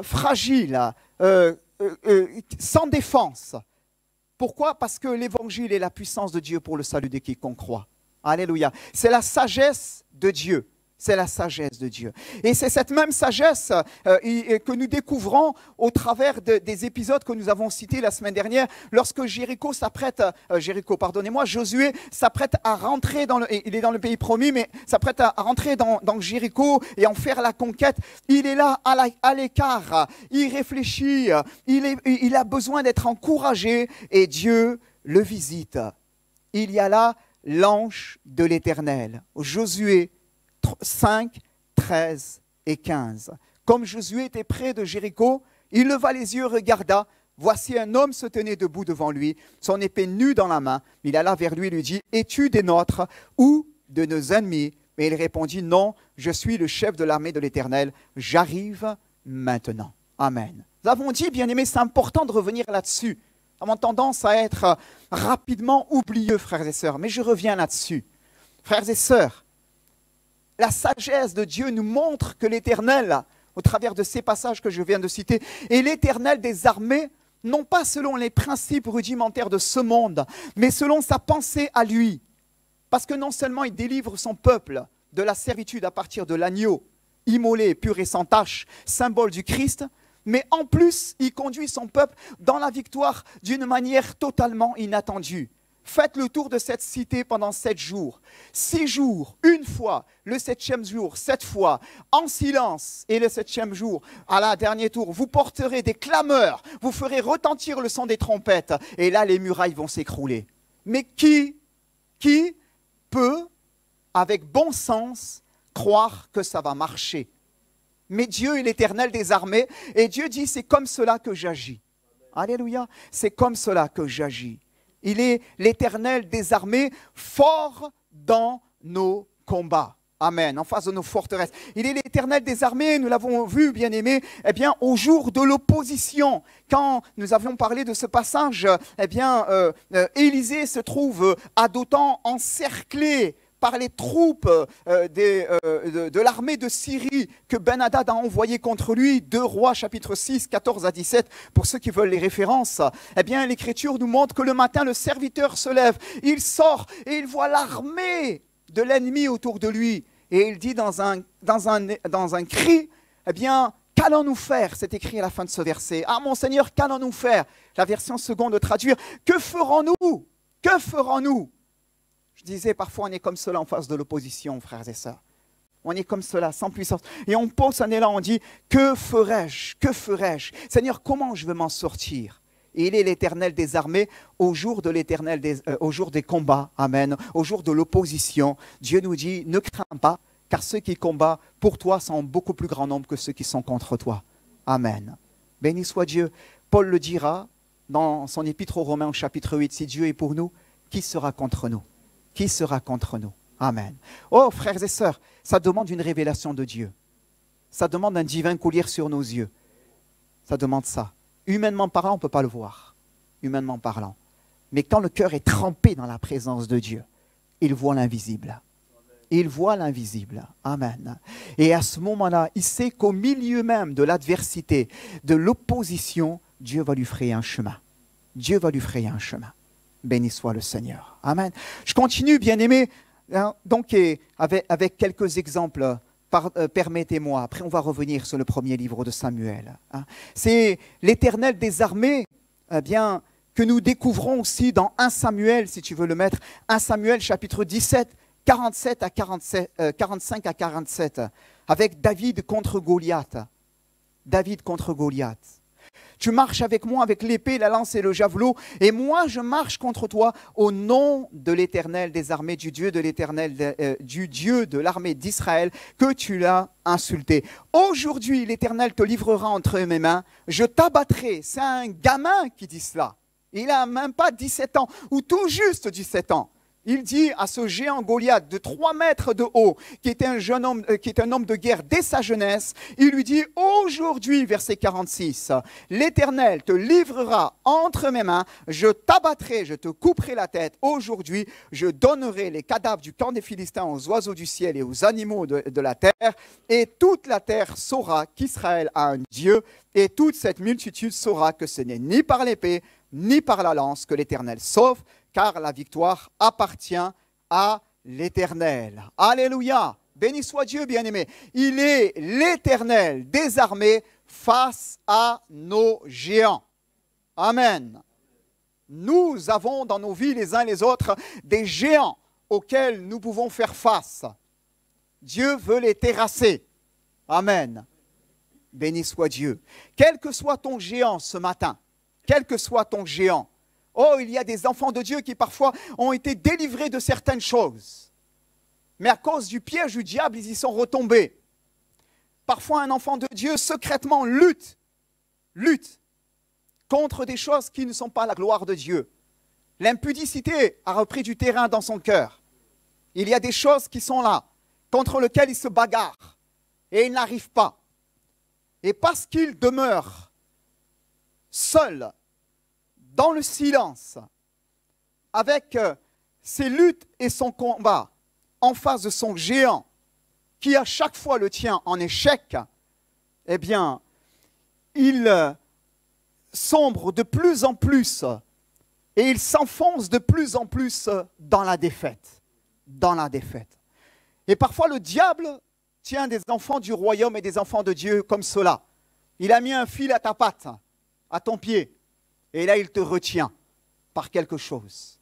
fragile, sans défense. Pourquoi? Parce que l'évangile est la puissance de Dieu pour le salut de quiconque croit. Alléluia. C'est la sagesse de Dieu. C'est la sagesse de Dieu. Et c'est cette même sagesse que nous découvrons au travers des épisodes que nous avons cités la semaine dernière, lorsque Josué s'apprête à rentrer il est dans le pays promis, mais s'apprête à rentrer dans Jéricho et en faire la conquête. Il est là à l'écart, il réfléchit, il a besoin d'être encouragé et Dieu le visite. Il y a là l'ange de l'Éternel. Josué 5, 13 et 15. Comme Josué était près de Jéricho, il leva les yeux, regarda. Voici un homme se tenait debout devant lui, son épée nue dans la main. Il alla vers lui et lui dit, es-tu des nôtres ou de nos ennemis? Mais il répondit, non, je suis le chef de l'armée de l'Éternel. J'arrive maintenant. Amen. Nous avons dit, bien-aimés, c'est important de revenir là-dessus. Nous avons tendance à être rapidement oublieux, frères et sœurs, mais je reviens là-dessus. Frères et sœurs, la sagesse de Dieu nous montre que l'Éternel, au travers de ces passages que je viens de citer, est l'Éternel des armées, non pas selon les principes rudimentaires de ce monde, mais selon sa pensée à lui. Parce que non seulement il délivre son peuple de la servitude à partir de l'agneau, immolé, pur et sans tache, symbole du Christ, mais en plus, il conduit son peuple dans la victoire d'une manière totalement inattendue. Faites le tour de cette cité pendant 7 jours. 6 jours, une fois, le 7e jour, 7 fois, en silence. Et le 7e jour, à la dernier tour, vous porterez des clameurs, vous ferez retentir le son des trompettes. Et là, les murailles vont s'écrouler. Mais qui peut, avec bon sens, croire que ça va marcher? Mais Dieu est l'Éternel des armées. Et Dieu dit, c'est comme cela que j'agis. Alléluia, c'est comme cela que j'agis. Il est l'Éternel des armées, fort dans nos combats. Amen, en face de nos forteresses. Il est l'Éternel des armées, nous l'avons vu, bien-aimés, au jour de l'opposition. Quand nous avions parlé de ce passage, Élisée se trouve à Dothan encerclé par les troupes de l'armée de Syrie que Ben-Hadad a envoyé contre lui, 2 Rois chapitre 6, 14 à 17, pour ceux qui veulent les références. L'Écriture nous montre que le matin, le serviteur se lève, il sort et il voit l'armée de l'ennemi autour de lui. Et il dit dans un cri, qu'allons-nous faire? C'est écrit à la fin de ce verset. Ah mon Seigneur, qu'allons-nous faire? La version seconde traduire, que ferons-nous? Que ferons-nous? Je disais, parfois on est comme cela en face de l'opposition, frères et sœurs. On est comme cela, sans puissance. Et on pose un élan, on dit, que ferai-je? Que ferai-je? Seigneur, comment je vais m'en sortir? Et il est l'Éternel des armées au jour des combats. Amen. Au jour de l'opposition, Dieu nous dit, ne crains pas, car ceux qui combattent pour toi sont en beaucoup plus grand nombre que ceux qui sont contre toi. Amen. Béni soit Dieu. Paul le dira dans son épître aux Romains au chapitre 8, si Dieu est pour nous, qui sera contre nous? Qui sera contre nous? Amen. Oh, frères et sœurs, ça demande une révélation de Dieu. Ça demande un divin coulir sur nos yeux. Ça demande ça. Humainement parlant, on ne peut pas le voir. Humainement parlant. Mais quand le cœur est trempé dans la présence de Dieu, il voit l'invisible. Il voit l'invisible. Amen. Et à ce moment-là, il sait qu'au milieu même de l'adversité, de l'opposition, Dieu va lui frayer un chemin. Dieu va lui frayer un chemin. Béni soit le Seigneur. Amen. Je continue, bien-aimés, hein, donc avec quelques exemples. Permettez-moi, après on va revenir sur le premier livre de Samuel. Hein. C'est l'Éternel des armées, eh bien, que nous découvrons aussi dans 1 Samuel, si tu veux le mettre, 1 Samuel chapitre 17, 45 à 47, avec David contre Goliath. David contre Goliath. Tu marches avec moi avec l'épée, la lance et le javelot, et moi je marche contre toi au nom de l'Éternel des armées, du Dieu de l'Éternel, du Dieu de l'armée d'Israël, que tu l'as insulté. Aujourd'hui, l'Éternel te livrera entre mes mains, je t'abattrai. C'est un gamin qui dit cela. Il n'a même pas 17 ans, ou tout juste 17 ans. Il dit à ce géant Goliath de 3 mètres de haut, qui était un homme de guerre dès sa jeunesse, il lui dit aujourd'hui, verset 46, l'Éternel te livrera entre mes mains, je t'abattrai, je te couperai la tête. Aujourd'hui, je donnerai les cadavres du camp des Philistins aux oiseaux du ciel et aux animaux de la terre, et toute la terre saura qu'Israël a un Dieu, et toute cette multitude saura que ce n'est ni par l'épée, ni par la lance que l'Éternel sauve, car la victoire appartient à l'Éternel. Alléluia! Béni soit Dieu, bien-aimé. Il est l'Éternel des armées face à nos géants. Amen. Nous avons dans nos vies, les uns les autres, des géants auxquels nous pouvons faire face. Dieu veut les terrasser. Amen. Béni soit Dieu. Quel que soit ton géant ce matin, quel que soit ton géant, oh, il y a des enfants de Dieu qui parfois ont été délivrés de certaines choses. Mais à cause du piège du diable, ils y sont retombés. Parfois, un enfant de Dieu secrètement lutte contre des choses qui ne sont pas la gloire de Dieu. L'impudicité a repris du terrain dans son cœur. Il y a des choses qui sont là, contre lesquelles il se bagarre. Et il n'arrive pas. Et parce qu'il demeure seul, dans le silence, avec ses luttes et son combat, en face de son géant, qui à chaque fois le tient en échec, eh bien, il sombre de plus en plus et il s'enfonce de plus en plus dans la défaite. Dans la défaite. Et parfois le diable tient des enfants du royaume et des enfants de Dieu comme cela. Il a mis un fil à ta patte, à ton pied. Et là, il te retient par quelque chose.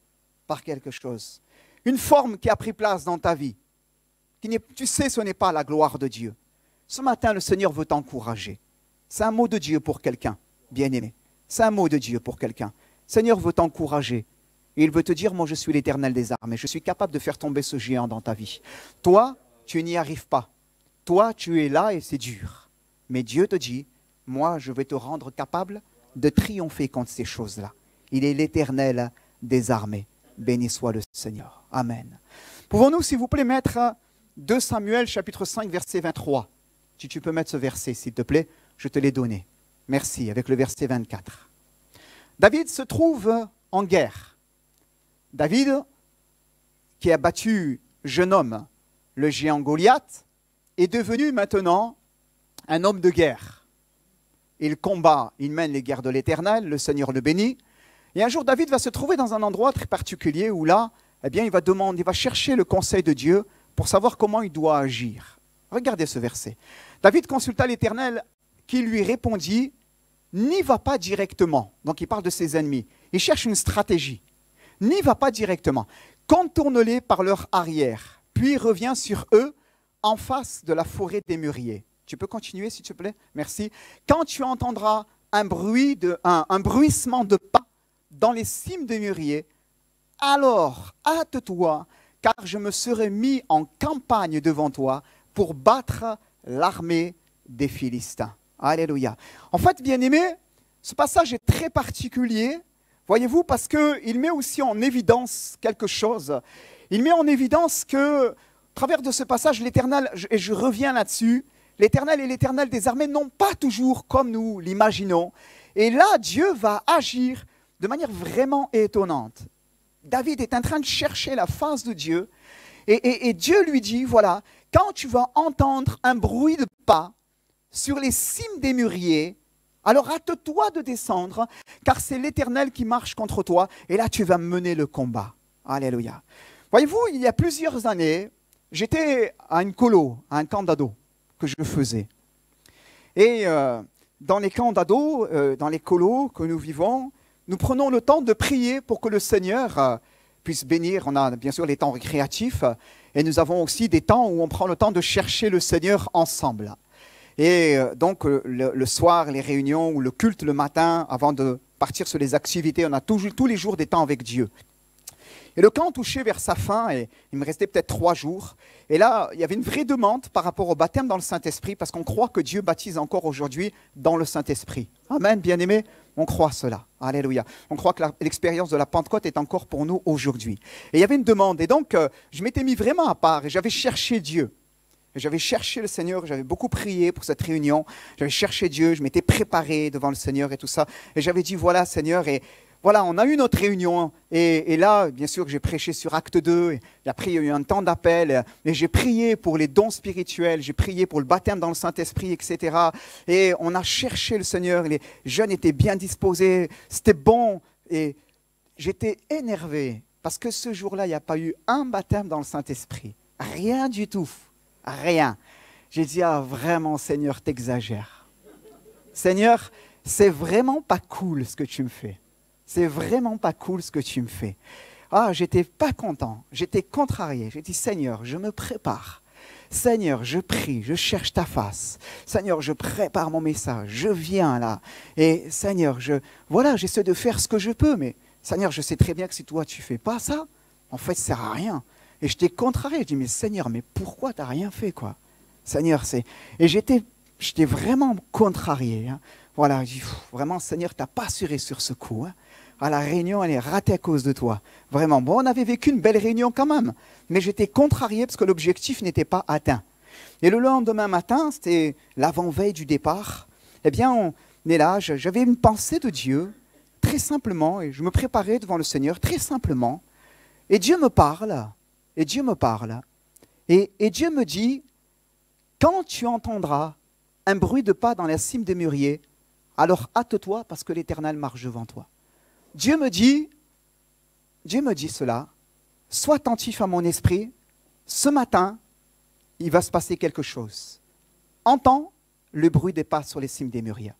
Par quelque chose. Une forme qui a pris place dans ta vie. Tu sais, ce n'est pas la gloire de Dieu. Ce matin, le Seigneur veut t'encourager. C'est un mot de Dieu pour quelqu'un, bien-aimé. C'est un mot de Dieu pour quelqu'un. Le Seigneur veut t'encourager. Et il veut te dire, moi, je suis l'Éternel des armées. Je suis capable de faire tomber ce géant dans ta vie. Toi, tu n'y arrives pas. Toi, tu es là et c'est dur. Mais Dieu te dit, moi, je vais te rendre capable de triompher contre ces choses-là. Il est l'Éternel des armées. Béni soit le Seigneur. Amen. Pouvons-nous, s'il vous plaît, mettre 2 Samuel, chapitre 5, verset 23. Si tu peux mettre ce verset, s'il te plaît, je te l'ai donné. Merci, avec le verset 24. David se trouve en guerre. David, qui a battu jeune homme, le géant Goliath, est devenu maintenant un homme de guerre. Il combat, il mène les guerres de l'Éternel, le Seigneur le bénit. Et un jour, David va se trouver dans un endroit très particulier où là, eh bien, il va chercher le conseil de Dieu pour savoir comment il doit agir. Regardez ce verset. David consulta l'Éternel qui lui répondit, n'y va pas directement. Donc il parle de ses ennemis. Il cherche une stratégie. N'y va pas directement. Contourne-les par leur arrière, puis reviens sur eux en face de la forêt des mûriers. Tu peux continuer, s'il te plaît? Merci. Quand tu entendras un bruissement de pas dans les cimes des mûriers, alors hâte-toi, car je me serai mis en campagne devant toi pour battre l'armée des Philistins. Alléluia. En fait, bien-aimés, ce passage est très particulier, voyez-vous, parce qu'il met aussi en évidence quelque chose. Il met en évidence que, à travers de ce passage, l'Éternel, et je reviens là-dessus, l'Éternel et l'Éternel des armées n'ont pas toujours comme nous l'imaginons. Et là, Dieu va agir de manière vraiment étonnante. David est en train de chercher la face de Dieu. Et Dieu lui dit, voilà, quand tu vas entendre un bruit de pas sur les cimes des mûriers, Alors hâte-toi de descendre, car c'est l'Éternel qui marche contre toi, et là tu vas mener le combat. Alléluia. Voyez-vous, il y a plusieurs années, j'étais à une colo, à un camp d'ados que je faisais. Et dans les camps d'ados, dans les colos que nous vivons, nous prenons le temps de prier pour que le Seigneur puisse bénir. On a bien sûr les temps récréatifs et nous avons aussi des temps où on prend le temps de chercher le Seigneur ensemble. Et donc le soir, les réunions ou le culte le matin, avant de partir sur les activités, on a toujours, tous les jours des temps avec Dieu. Et le camp touchait vers sa fin et il me restait peut-être 3 jours. Et là, il y avait une vraie demande par rapport au baptême dans le Saint-Esprit parce qu'on croit que Dieu baptise encore aujourd'hui dans le Saint-Esprit. Amen, bien-aimés, on croit cela. Alléluia. On croit que l'expérience de la Pentecôte est encore pour nous aujourd'hui. Et il y avait une demande. Et donc, je m'étais mis vraiment à part et j'avais cherché Dieu. Et j'avais cherché le Seigneur, j'avais beaucoup prié pour cette réunion. J'avais cherché Dieu, je m'étais préparé devant le Seigneur et tout ça. Et j'avais dit, voilà Seigneur, et voilà, on a eu notre réunion et là, bien sûr, j'ai prêché sur Acte 2 et après, il y a eu un temps d'appel et j'ai prié pour les dons spirituels, j'ai prié pour le baptême dans le Saint-Esprit, etc. Et on a cherché le Seigneur, les jeunes étaient bien disposés, c'était bon et j'étais énervé parce que ce jour-là, il n'y a pas eu un baptême dans le Saint-Esprit, rien du tout, rien. J'ai dit, ah vraiment Seigneur, t'exagères. Seigneur, c'est vraiment pas cool ce que tu me fais. C'est vraiment pas cool ce que tu me fais. Ah, j'étais pas content, j'étais contrarié. J'ai dit, Seigneur, je me prépare. Seigneur, je prie, je cherche ta face. Seigneur, je prépare mon message, je viens là. Et Seigneur, voilà, j'essaie de faire ce que je peux, mais Seigneur, je sais très bien que si toi, tu fais pas ça, en fait, ça sert à rien. Et j'étais contrarié. Je dis, mais Seigneur, mais pourquoi tu n'as rien fait, quoi? Seigneur, c'est... Et j'étais vraiment contrarié. Hein. Voilà, je dis, vraiment, Seigneur, tu n'as pas assuré sur ce coup. Hein. Ah, la réunion, elle est ratée à cause de toi. Vraiment. Bon, on avait vécu une belle réunion quand même, mais j'étais contrarié parce que l'objectif n'était pas atteint. Et le lendemain matin, c'était l'avant-veille du départ. Eh bien, on est là, j'avais une pensée de Dieu, très simplement, et je me préparais devant le Seigneur, très simplement. Et Dieu me parle, et Dieu me parle. Et Dieu me dit, quand tu entendras un bruit de pas dans la cime des mûriers, alors hâte-toi parce que l'Éternel marche devant toi. Dieu me dit cela, sois attentif à mon esprit, ce matin, il va se passer quelque chose. Entends le bruit des pas sur les cimes des mûriers.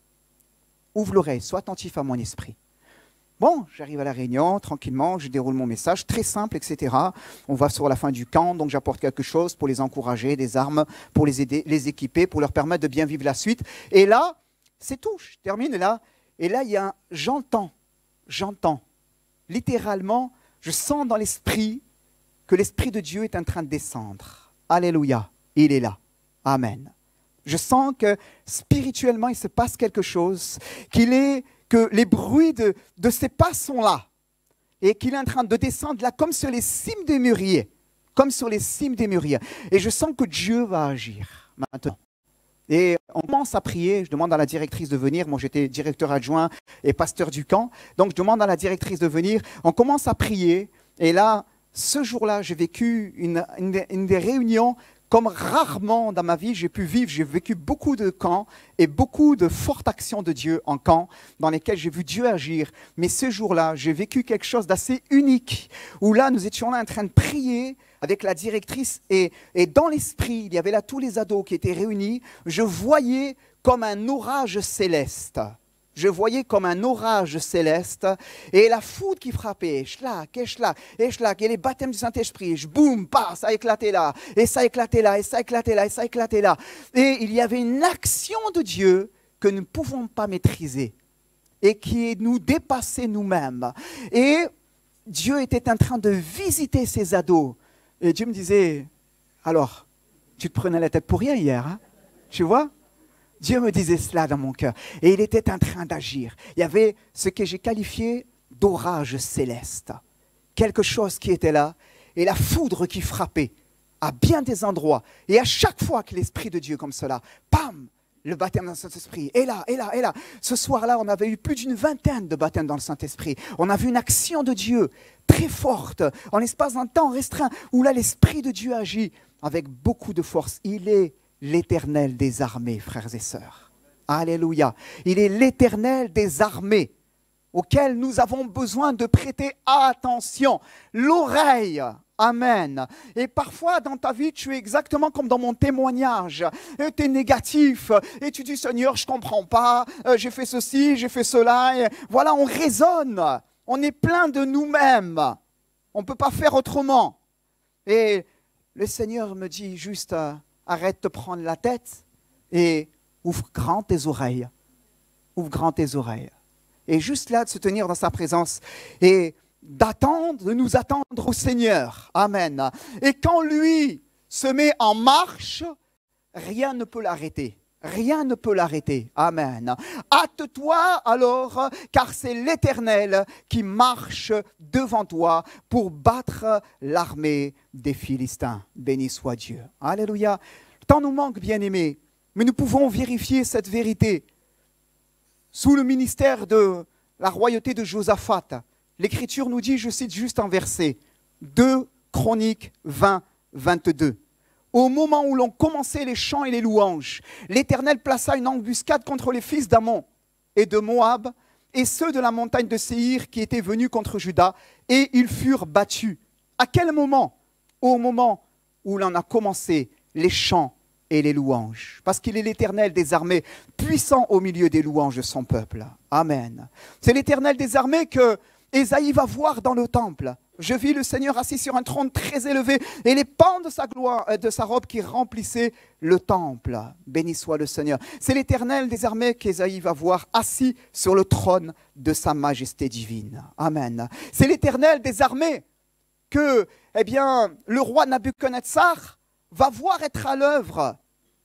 Ouvre l'oreille, sois attentif à mon esprit. Bon, j'arrive à la réunion, tranquillement, je déroule mon message, très simple, etc. On va sur la fin du camp, donc j'apporte quelque chose pour les encourager, des armes, pour les aider, les équiper, pour leur permettre de bien vivre la suite. Et là, c'est tout, je termine là. Et là, il y a j'entends, littéralement, je sens dans l'esprit que l'Esprit de Dieu est en train de descendre. Alléluia, il est là. Amen. Je sens que spirituellement, il se passe quelque chose, que les bruits de ces pas sont là et qu'il est en train de descendre là comme sur les cimes des mûriers. Comme sur les cimes des mûriers. Et je sens que Dieu va agir maintenant. Et on commence à prier, je demande à la directrice de venir, moi j'étais directeur adjoint et pasteur du camp, donc je demande à la directrice de venir, on commence à prier, et là, ce jour-là, j'ai vécu une des réunions comme rarement dans ma vie j'ai pu vivre. J'ai vécu beaucoup de camps et beaucoup de fortes actions de Dieu en camp dans lesquelles j'ai vu Dieu agir. Mais ce jour-là, j'ai vécu quelque chose d'assez unique où là, nous étions là en train de prier avec la directrice et dans l'esprit, il y avait là tous les ados qui étaient réunis. Je voyais comme un orage céleste. Je voyais comme un orage céleste et la foudre qui frappait, schlac, et les baptêmes du Saint-Esprit, boum, pas, ça éclatait là, et ça éclatait là, et ça éclatait là, et ça éclatait là. Et il y avait une action de Dieu que nous ne pouvons pas maîtriser et qui nous dépassait nous-mêmes. Et Dieu était en train de visiter ces ados. Et Dieu me disait, alors, tu te prenais la tête pour rien hier, hein? Tu vois ? Dieu me disait cela dans mon cœur. Et il était en train d'agir. Il y avait ce que j'ai qualifié d'orage céleste. Quelque chose qui était là. Et la foudre qui frappait à bien des endroits. Et à chaque fois que l'Esprit de Dieu comme cela, pam, le baptême dans le Saint-Esprit. Et là, et là, et là. Ce soir-là, on avait eu plus d'une vingtaine de baptêmes dans le Saint-Esprit. On a vu une action de Dieu très forte, en l'espace d'un temps restreint, où là, l'Esprit de Dieu agit avec beaucoup de force. Il est l'Éternel des armées, frères et sœurs. Alléluia. Il est l'Éternel des armées auquel nous avons besoin de prêter attention. L'oreille. Amen. Et parfois dans ta vie, tu es exactement comme dans mon témoignage. Tu es négatif et tu dis Seigneur, je ne comprends pas, j'ai fait ceci, j'ai fait cela. Et voilà, on raisonne. On est plein de nous-mêmes. On ne peut pas faire autrement. Et le Seigneur me dit juste, arrête de prendre la tête et ouvre grand tes oreilles. Ouvre grand tes oreilles. Et juste là, de se tenir dans sa présence et d'attendre, de nous attendre au Seigneur. Amen. Et quand lui se met en marche, rien ne peut l'arrêter. Rien ne peut l'arrêter. Amen. Hâte-toi alors, car c'est l'Éternel qui marche devant toi pour battre l'armée des Philistins. Béni soit Dieu. Alléluia. Le temps nous manque, bien-aimés, mais nous pouvons vérifier cette vérité sous le ministère de la royauté de Josaphat. L'Écriture nous dit, je cite juste un verset, 2 Chroniques 20, 22. Au moment où l'on commençait les chants et les louanges, l'Éternel plaça une embuscade contre les fils d'Ammon et de Moab et ceux de la montagne de Séhir qui étaient venus contre Juda, et ils furent battus. À quel moment? Au moment où l'on a commencé les chants et les louanges. Parce qu'il est l'Éternel des armées, puissant au milieu des louanges de son peuple. Amen. C'est l'Éternel des armées que Ésaïe va voir dans le temple. Je vis le Seigneur assis sur un trône très élevé et les pans de sa gloire, de sa robe qui remplissaient le temple. Béni soit le Seigneur. C'est l'Éternel des armées qu'Ésaïe va voir assis sur le trône de sa majesté divine. Amen. C'est l'Éternel des armées que, le roi Nabuchodonosor va voir être à l'œuvre.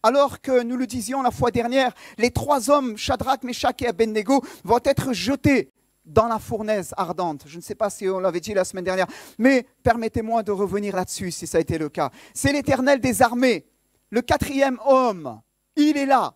Alors que nous le disions la fois dernière, les 3 hommes, Shadrach, Meshach et Abednego, vont être jetés dans la fournaise ardente. Je ne sais pas si on l'avait dit la semaine dernière, mais permettez-moi de revenir là-dessus si ça a été le cas. C'est l'Éternel des armées, le 4e homme. Il est là.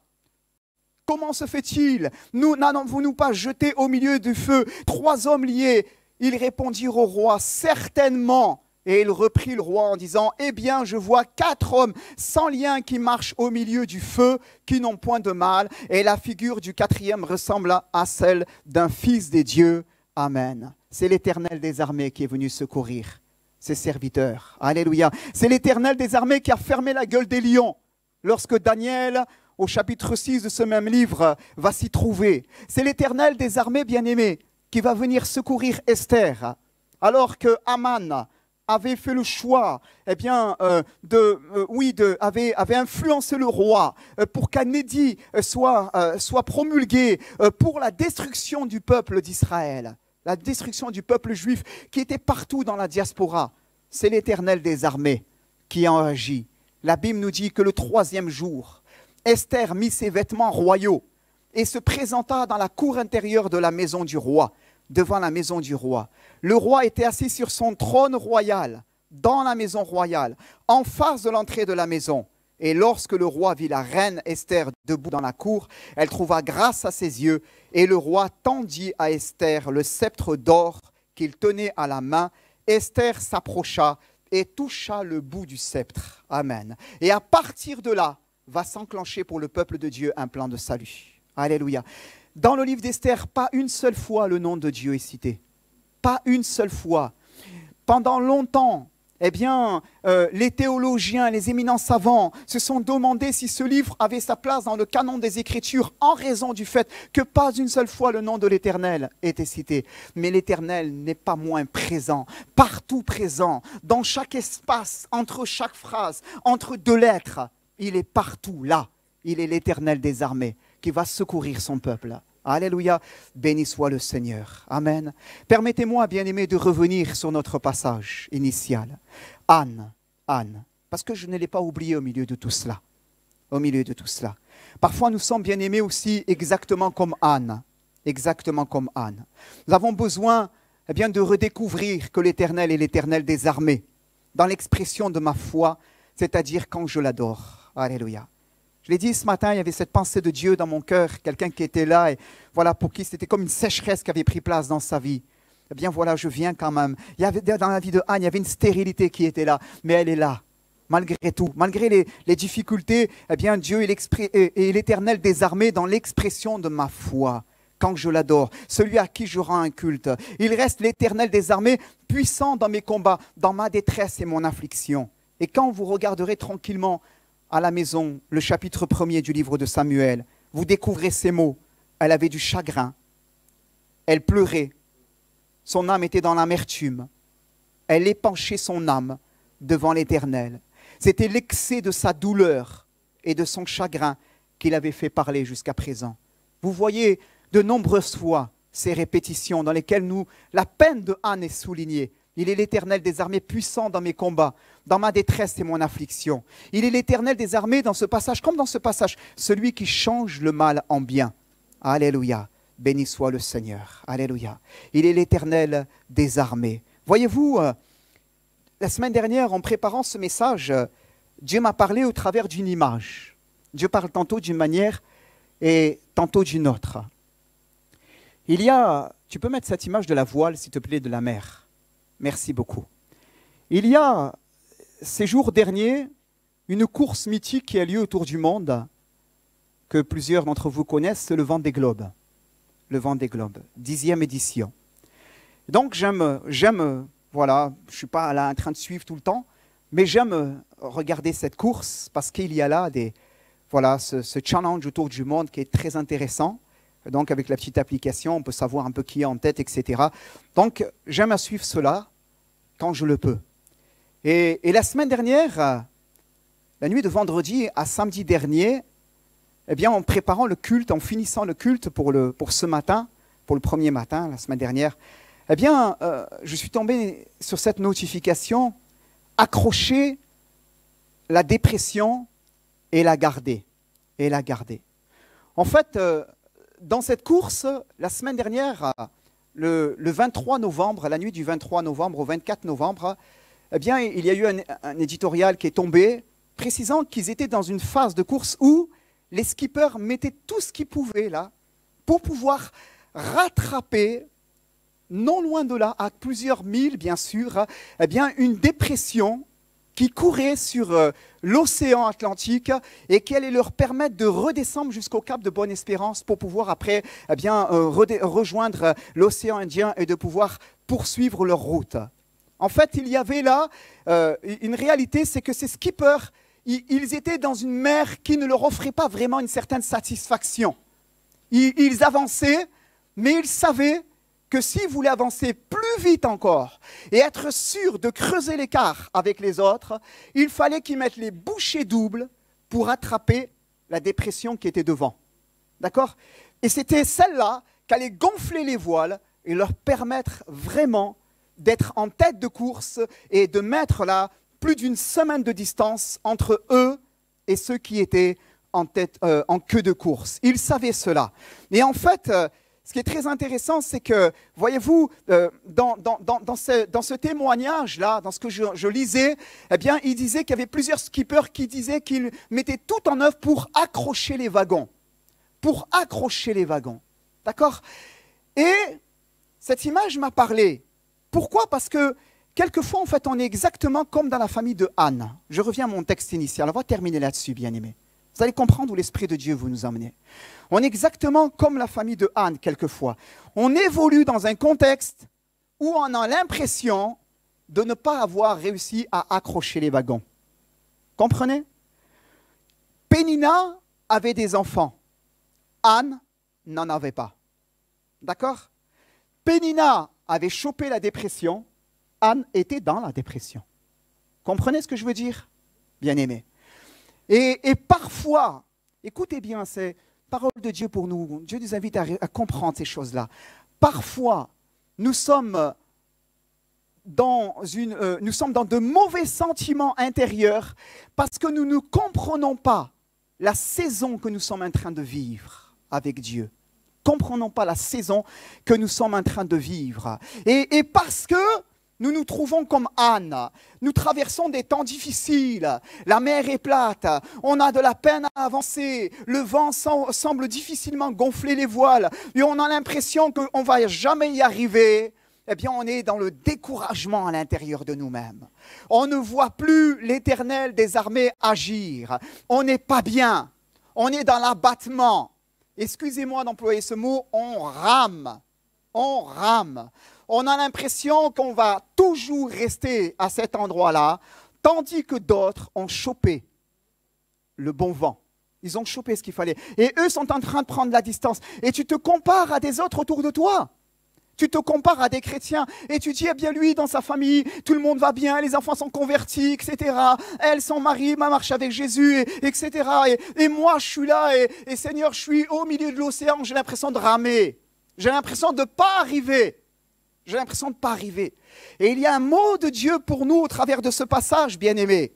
Comment se fait-il? Nous n'avons-nous pas jetés au milieu du feu 3 hommes liés? Ils répondirent au roi, certainement. Et il reprit le roi en disant, eh bien, je vois 4 hommes sans lien qui marchent au milieu du feu, qui n'ont point de mal. Et la figure du 4e ressemble à celle d'un fils des dieux. Amen. C'est l'Éternel des armées qui est venu secourir ses serviteurs. Alléluia. C'est l'Éternel des armées qui a fermé la gueule des lions lorsque Daniel, au chapitre 6 de ce même livre, va s'y trouver. C'est l'Éternel des armées, bien-aimés, qui va venir secourir Esther, alors que Haman avait fait le choix, avait influencé le roi pour qu'un édit soit promulgué pour la destruction du peuple d'Israël, la destruction du peuple juif qui était partout dans la diaspora. C'est l'Éternel des armées qui en agit. La Bible nous dit que le 3e jour, Esther mit ses vêtements royaux et se présenta dans la cour intérieure de la maison du roi, devant la maison du roi. Le roi était assis sur son trône royal, dans la maison royale, en face de l'entrée de la maison. Et lorsque le roi vit la reine Esther debout dans la cour, elle trouva grâce à ses yeux, et le roi tendit à Esther le sceptre d'or qu'il tenait à la main. Esther s'approcha et toucha le bout du sceptre. Amen. Et à partir de là, va s'enclencher pour le peuple de Dieu un plan de salut. Alléluia. Dans le livre d'Esther, pas une seule fois le nom de Dieu est cité. Pas une seule fois. Pendant longtemps, les théologiens, les éminents savants se sont demandé si ce livre avait sa place dans le canon des Écritures en raison du fait que pas une seule fois le nom de l'Éternel était cité. Mais l'Éternel n'est pas moins présent, partout présent, dans chaque espace, entre chaque phrase, entre 2 lettres. Il est partout là. Il est l'Éternel des armées qui va secourir son peuple. Alléluia, béni soit le Seigneur. Amen. Permettez-moi, bien-aimés, de revenir sur notre passage initial. Anne, parce que je ne l'ai pas oublié au milieu de tout cela. Au milieu de tout cela. Parfois, nous sommes bien-aimés aussi exactement comme Anne. Exactement comme Anne. Nous avons besoin de redécouvrir que l'Éternel est l'Éternel des armées. Dans l'expression de ma foi, c'est-à-dire quand je l'adore. Alléluia. Je l'ai dit ce matin, il y avait cette pensée de Dieu dans mon cœur, quelqu'un qui était là, et voilà, pour qui c'était comme une sécheresse qui avait pris place dans sa vie. Eh bien voilà, je viens quand même. Il y avait, dans la vie de Anne, il y avait une stérilité qui était là, mais elle est là. malgré tout, malgré les difficultés, eh bien Dieu est l'Éternel des armées dans l'expression de ma foi. Quand je l'adore, celui à qui je rends un culte. Il reste l'Éternel des armées, puissant dans mes combats, dans ma détresse et mon affliction. Et quand vous regarderez tranquillement à la maison le chapitre 1er du livre de Samuel, vous découvrez ces mots. Elle avait du chagrin, elle pleurait, son âme était dans l'amertume, elle épanchait son âme devant l'Éternel. C'était l'excès de sa douleur et de son chagrin qui l'avait fait parler jusqu'à présent. Vous voyez de nombreuses fois ces répétitions dans lesquelles la peine de Anne est soulignée. Il est l'Éternel des armées puissant dans mes combats, dans ma détresse et mon affliction. Il est l'Éternel des armées dans ce passage, comme dans ce passage, celui qui change le mal en bien. Alléluia, béni soit le Seigneur. Alléluia. Il est l'Éternel des armées. Voyez-vous, la semaine dernière, en préparant ce message, Dieu m'a parlé au travers d'une image. Dieu parle tantôt d'une manière et tantôt d'une autre. Tu peux mettre cette image de la voile, s'il te plaît, de la mer. Merci beaucoup. Il y a, ces jours derniers, une course mythique qui a lieu autour du monde, que plusieurs d'entre vous connaissent, c'est le Vendée Globe. Le Vendée Globe, 10e édition. Donc j'aime, voilà, je ne suis pas là en train de suivre tout le temps, mais j'aime regarder cette course parce qu'il y a là ce challenge autour du monde qui est très intéressant. Donc avec la petite application, on peut savoir un peu qui est en tête, etc. Donc j'aime à suivre cela quand je le peux. Et la semaine dernière, la nuit de vendredi à samedi dernier, eh bien, en préparant le culte, en finissant le culte pour ce matin, pour le premier matin, la semaine dernière, eh bien, je suis tombé sur cette notification, accrocher la dépression et la garder. Et la garder. En fait, dans cette course, la semaine dernière, le 23 novembre, la nuit du 23 novembre au 24 novembre, eh bien, il y a eu un éditorial qui est tombé, précisant qu'ils étaient dans une phase de course où les skippers mettaient tout ce qu'ils pouvaient là pour pouvoir rattraper, non loin de là, à plusieurs milles bien sûr, eh bien, une dépression qui courait sur l'océan Atlantique et qui allait leur permettre de redescendre jusqu'au cap de Bonne-Espérance pour pouvoir après eh bien, rejoindre l'océan Indien et de pouvoir poursuivre leur route. En fait, il y avait là une réalité, c'est que ces skippers, ils étaient dans une mer qui ne leur offrait pas vraiment une certaine satisfaction. Ils avançaient, mais ils savaient que s'ils voulaient avancer plus vite encore et être sûrs de creuser l'écart avec les autres, il fallait qu'ils mettent les bouchées doubles pour attraper la dépression qui était devant. D'accord ? Et c'était celle-là qui allait gonfler les voiles et leur permettre vraiment d'être en tête de course et de mettre là plus d'une semaine de distance entre eux et ceux qui étaient en queue de course. Ils savaient cela. Et en fait, ce qui est très intéressant, c'est que, voyez-vous, dans ce témoignage-là, dans ce que je lisais, eh bien, il disait qu'il y avait plusieurs skippers qui disaient qu'ils mettaient tout en œuvre pour accrocher les wagons. Pour accrocher les wagons. D'accord ? Et cette image m'a parlé. Pourquoi ? Parce que quelquefois, en fait, on est exactement comme dans la famille de Anne. Je reviens à mon texte initial. On va terminer là-dessus, bien-aimés. Vous allez comprendre où l'Esprit de Dieu veut nous emmener. On est exactement comme la famille de Anne, quelquefois. On évolue dans un contexte où on a l'impression de ne pas avoir réussi à accrocher les wagons. Comprenez ? Pénina avait des enfants. Anne n'en avait pas. D'accord ? Pénina avait chopé la dépression. Anne était dans la dépression. Comprenez ce que je veux dire ? Bien-aimés. Et parfois, écoutez bien, c'est parole de Dieu pour nous. Dieu nous invite à comprendre ces choses-là. Parfois, nous sommes dans de mauvais sentiments intérieurs parce que nous ne comprenons pas la saison que nous sommes en train de vivre avec Dieu. Comprenons pas la saison que nous sommes en train de vivre. Et parce que nous nous trouvons comme Anne, nous traversons des temps difficiles, la mer est plate, on a de la peine à avancer, le vent semble difficilement gonfler les voiles et on a l'impression qu'on ne va jamais y arriver. eh bien, on est dans le découragement à l'intérieur de nous-mêmes. On ne voit plus l'Éternel des armées agir. On n'est pas bien. On est dans l'abattement. Excusez-moi d'employer ce mot, on rame. On rame. On a l'impression qu'on va toujours rester à cet endroit-là, tandis que d'autres ont chopé le bon vent. Ils ont chopé ce qu'il fallait. Et eux sont en train de prendre la distance. Et tu te compares à des autres autour de toi. Tu te compares à des chrétiens et tu dis, eh bien lui, dans sa famille, tout le monde va bien, les enfants sont convertis, etc. Elle, son mari, marche avec Jésus, etc. Et moi, je suis là et Seigneur, je suis au milieu de l'océan, j'ai l'impression de ramer. J'ai l'impression de ne pas arriver. J'ai l'impression de ne pas arriver. Et il y a un mot de Dieu pour nous au travers de ce passage, bien-aimés.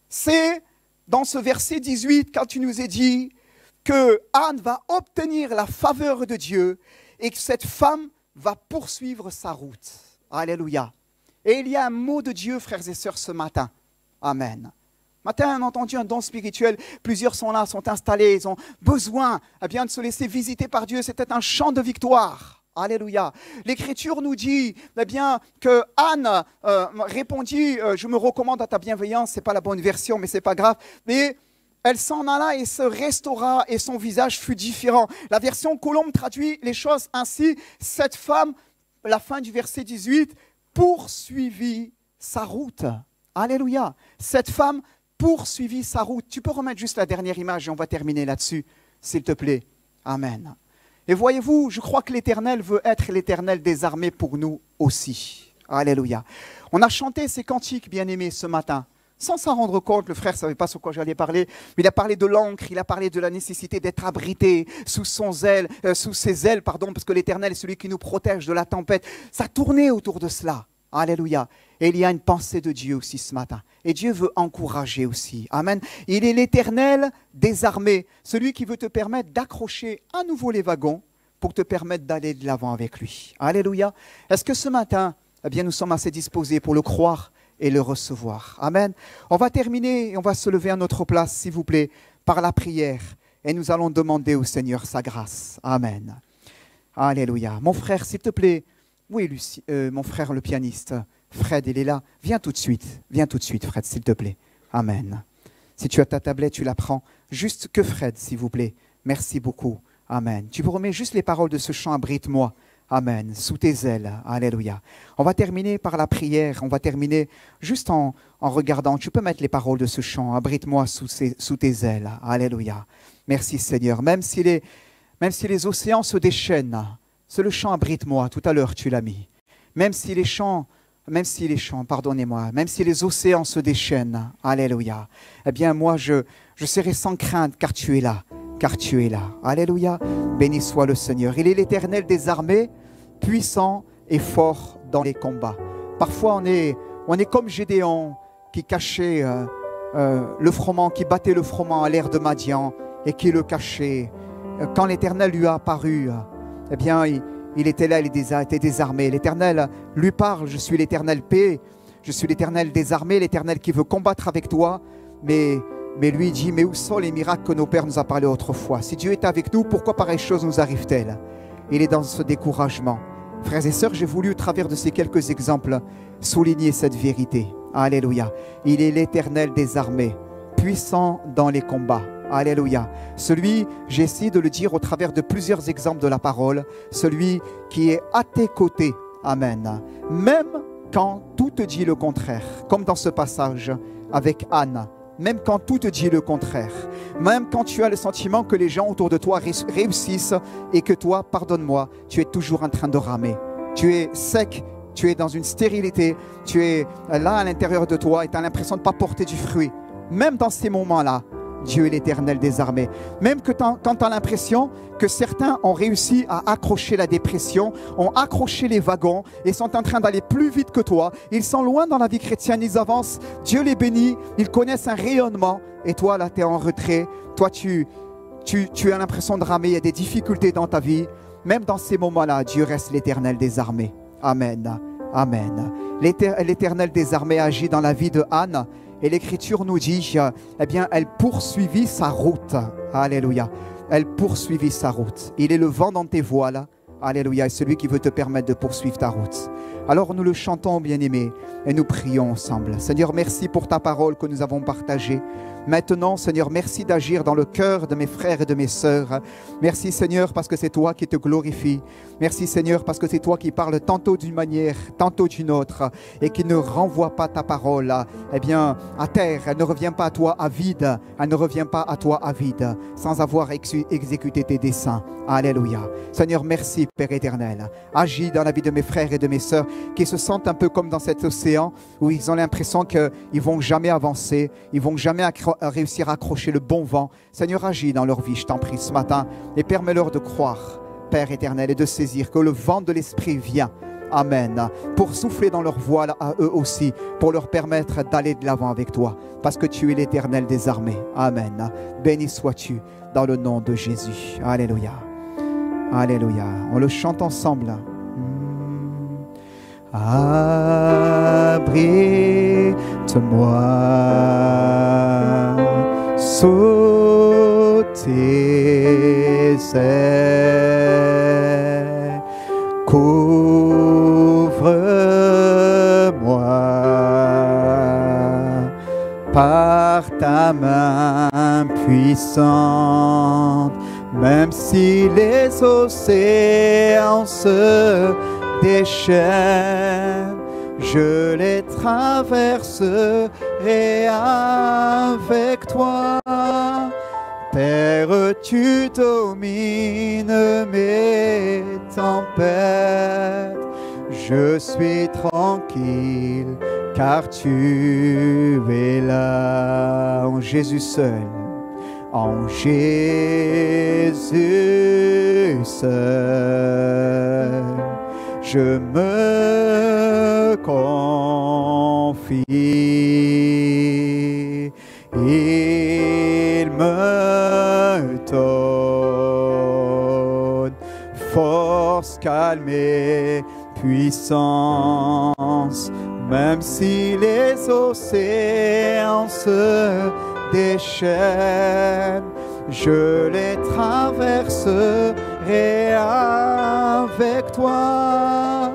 C'est dans ce verset 18, quand tu nous as dit que Anne va obtenir la faveur de Dieu et que cette femme va poursuivre sa route. Alléluia. Et il y a un mot de Dieu, frères et sœurs, ce matin. Amen. Matin, on a entendu un don spirituel. Plusieurs sont là, sont installés. Ils ont besoin bien, de se laisser visiter par Dieu. C'était un chant de victoire. Alléluia. L'Écriture nous dit bien, que Anne répondit, je me recommande à ta bienveillance. Ce n'est pas la bonne version, mais ce n'est pas grave. Mais elle s'en alla et se restaura et son visage fut différent. La version Colombe traduit les choses ainsi. Cette femme, la fin du verset 18, poursuivit sa route. Alléluia. Cette femme poursuivit sa route. Tu peux remettre juste la dernière image et on va terminer là-dessus, s'il te plaît. Amen. Et voyez-vous, je crois que l'Éternel veut être l'Éternel des armées pour nous aussi. Alléluia. On a chanté ces cantiques, bien-aimés, ce matin. Sans s'en rendre compte, le frère ne savait pas sur quoi j'allais parler, mais il a parlé de l'encre, il a parlé de la nécessité d'être abrité sous ses ailes, parce que l'Éternel est celui qui nous protège de la tempête. Ça tournait autour de cela. Alléluia. Et il y a une pensée de Dieu aussi ce matin. Et Dieu veut encourager aussi. Amen. Il est l'Éternel des armées, celui qui veut te permettre d'accrocher à nouveau les wagons pour te permettre d'aller de l'avant avec lui. Alléluia. Est-ce que ce matin, eh bien, nous sommes assez disposés pour le croire et le recevoir. Amen. On va terminer et on va se lever à notre place, s'il vous plaît, par la prière. Et nous allons demander au Seigneur sa grâce. Amen. Alléluia. Mon frère, s'il te plaît, oui, Lucie, mon frère le pianiste, Fred, il est là. Viens tout de suite, Fred, s'il te plaît. Amen. Si tu as ta tablette, tu la prends. Juste que Fred, s'il vous plaît. Merci beaucoup. Amen. Tu peux remettre juste les paroles de ce chant, abrite-moi. Amen. Sous tes ailes. Alléluia. On va terminer par la prière. On va terminer juste en regardant. Tu peux mettre les paroles de ce chant. Abrite-moi sous tes ailes. Alléluia. Merci Seigneur. Même si les océans se déchaînent, c'est le chant abrite-moi. Tout à l'heure, tu l'as mis. Même si les chants, pardonnez-moi, même si les océans se déchaînent, alléluia, eh bien moi je serai sans crainte car tu es là. Alléluia. Béni soit le Seigneur. Il est l'Éternel des armées, puissant et fort dans les combats. Parfois on est comme Gédéon qui cachait le froment, qui battait le froment à l'air de Madian et qui le cachait. Quand l'Éternel lui a apparu, eh bien il était là, il était désarmé. L'Éternel lui parle, je suis l'Éternel paix, je suis l'Éternel des armées, l'Éternel qui veut combattre avec toi. Mais lui dit, mais où sont les miracles que nos pères nous ont parlé autrefois? Si Dieu est avec nous, pourquoi pareille chose nous arrive-t-elle? Il est dans ce découragement. Frères et sœurs, j'ai voulu, au travers de ces quelques exemples, souligner cette vérité. Alléluia. Il est l'Éternel des armées, puissant dans les combats. Alléluia. Celui, j'essaie de le dire au travers de plusieurs exemples de la parole, celui qui est à tes côtés. Amen. Même quand tout te dit le contraire, comme dans ce passage avec Anne. Même quand tout te dit le contraire, même quand tu as le sentiment que les gens autour de toi réussissent et que toi, pardonne-moi, tu es toujours en train de ramer. Tu es sec, tu es dans une stérilité, tu es là à l'intérieur de toi et tu as l'impression de ne pas porter du fruit. Même dans ces moments-là, Dieu est l'Éternel des armées. Même que quand tu as l'impression que certains ont réussi à accrocher la dépression, ont accroché les wagons et sont en train d'aller plus vite que toi, ils sont loin dans la vie chrétienne, ils avancent, Dieu les bénit, ils connaissent un rayonnement et toi là tu es en retrait, toi tu as l'impression de ramer, il y a des difficultés dans ta vie. Même dans ces moments-là, Dieu reste l'Éternel des armées. Amen. Amen. L'Éternel des armées agit dans la vie de Anne. Et l'Écriture nous dit, eh bien, elle poursuivit sa route. Alléluia. Elle poursuivit sa route. Il est le vent dans tes voiles. Alléluia, et celui qui veut te permettre de poursuivre ta route. Alors nous le chantons, bien-aimés, et nous prions ensemble. Seigneur, merci pour ta parole que nous avons partagée. Maintenant, Seigneur, merci d'agir dans le cœur de mes frères et de mes sœurs. Merci, Seigneur, parce que c'est toi qui te glorifie. Merci, Seigneur, parce que c'est toi qui parles tantôt d'une manière, tantôt d'une autre, et qui ne renvoie pas ta parole, eh bien, à terre. Elle ne revient pas à toi à vide. Elle ne revient pas à toi à vide, sans avoir exécuté tes desseins. Alléluia. Seigneur, merci, Père éternel. Agis dans la vie de mes frères et de mes sœurs qui se sentent un peu comme dans cet océan où ils ont l'impression qu'ils ne vont jamais avancer, ils ne vont jamais réussir à accrocher le bon vent. Seigneur, agis dans leur vie, je t'en prie, ce matin, et permets-leur de croire, Père éternel, et de saisir que le vent de l'Esprit vient. Amen. Pour souffler dans leur voile à eux aussi, pour leur permettre d'aller de l'avant avec toi, parce que tu es l'Éternel des armées. Amen. Béni sois-tu dans le nom de Jésus. Alléluia. Alléluia. On le chante ensemble. Abrite-moi sous tes ailes, couvre-moi par ta main puissante, même si les océans se déchaînent, je les traverserai avec toi. Père, tu domines mes tempêtes, je suis tranquille car tu es là. En Jésus seul, en Jésus seul, je me confie. Il me donne force, calme et puissance, même si les océans se déchaînent, je les traverserai avec toi.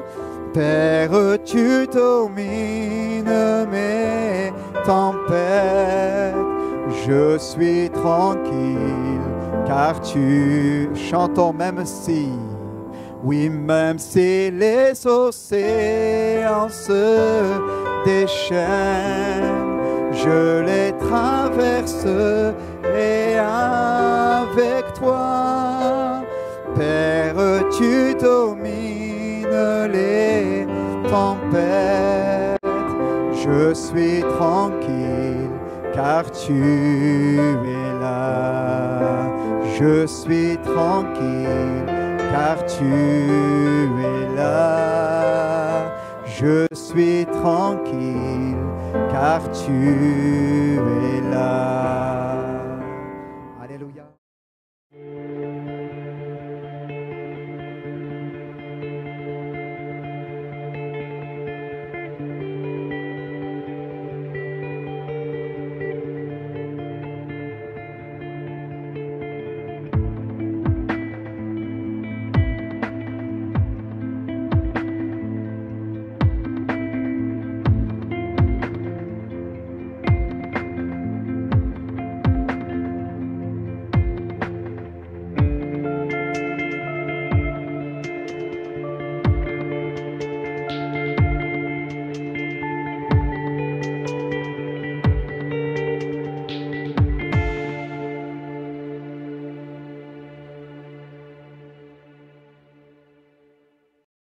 Père, tu domines mes tempêtes, je suis tranquille car tu chantons même si, oui, même si les océans se déchaînent, je les traverserai avec toi. Père, tu domines les tempêtes, je suis tranquille car tu es là. Je suis tranquille car tu es là. Je suis tranquille car tu es là.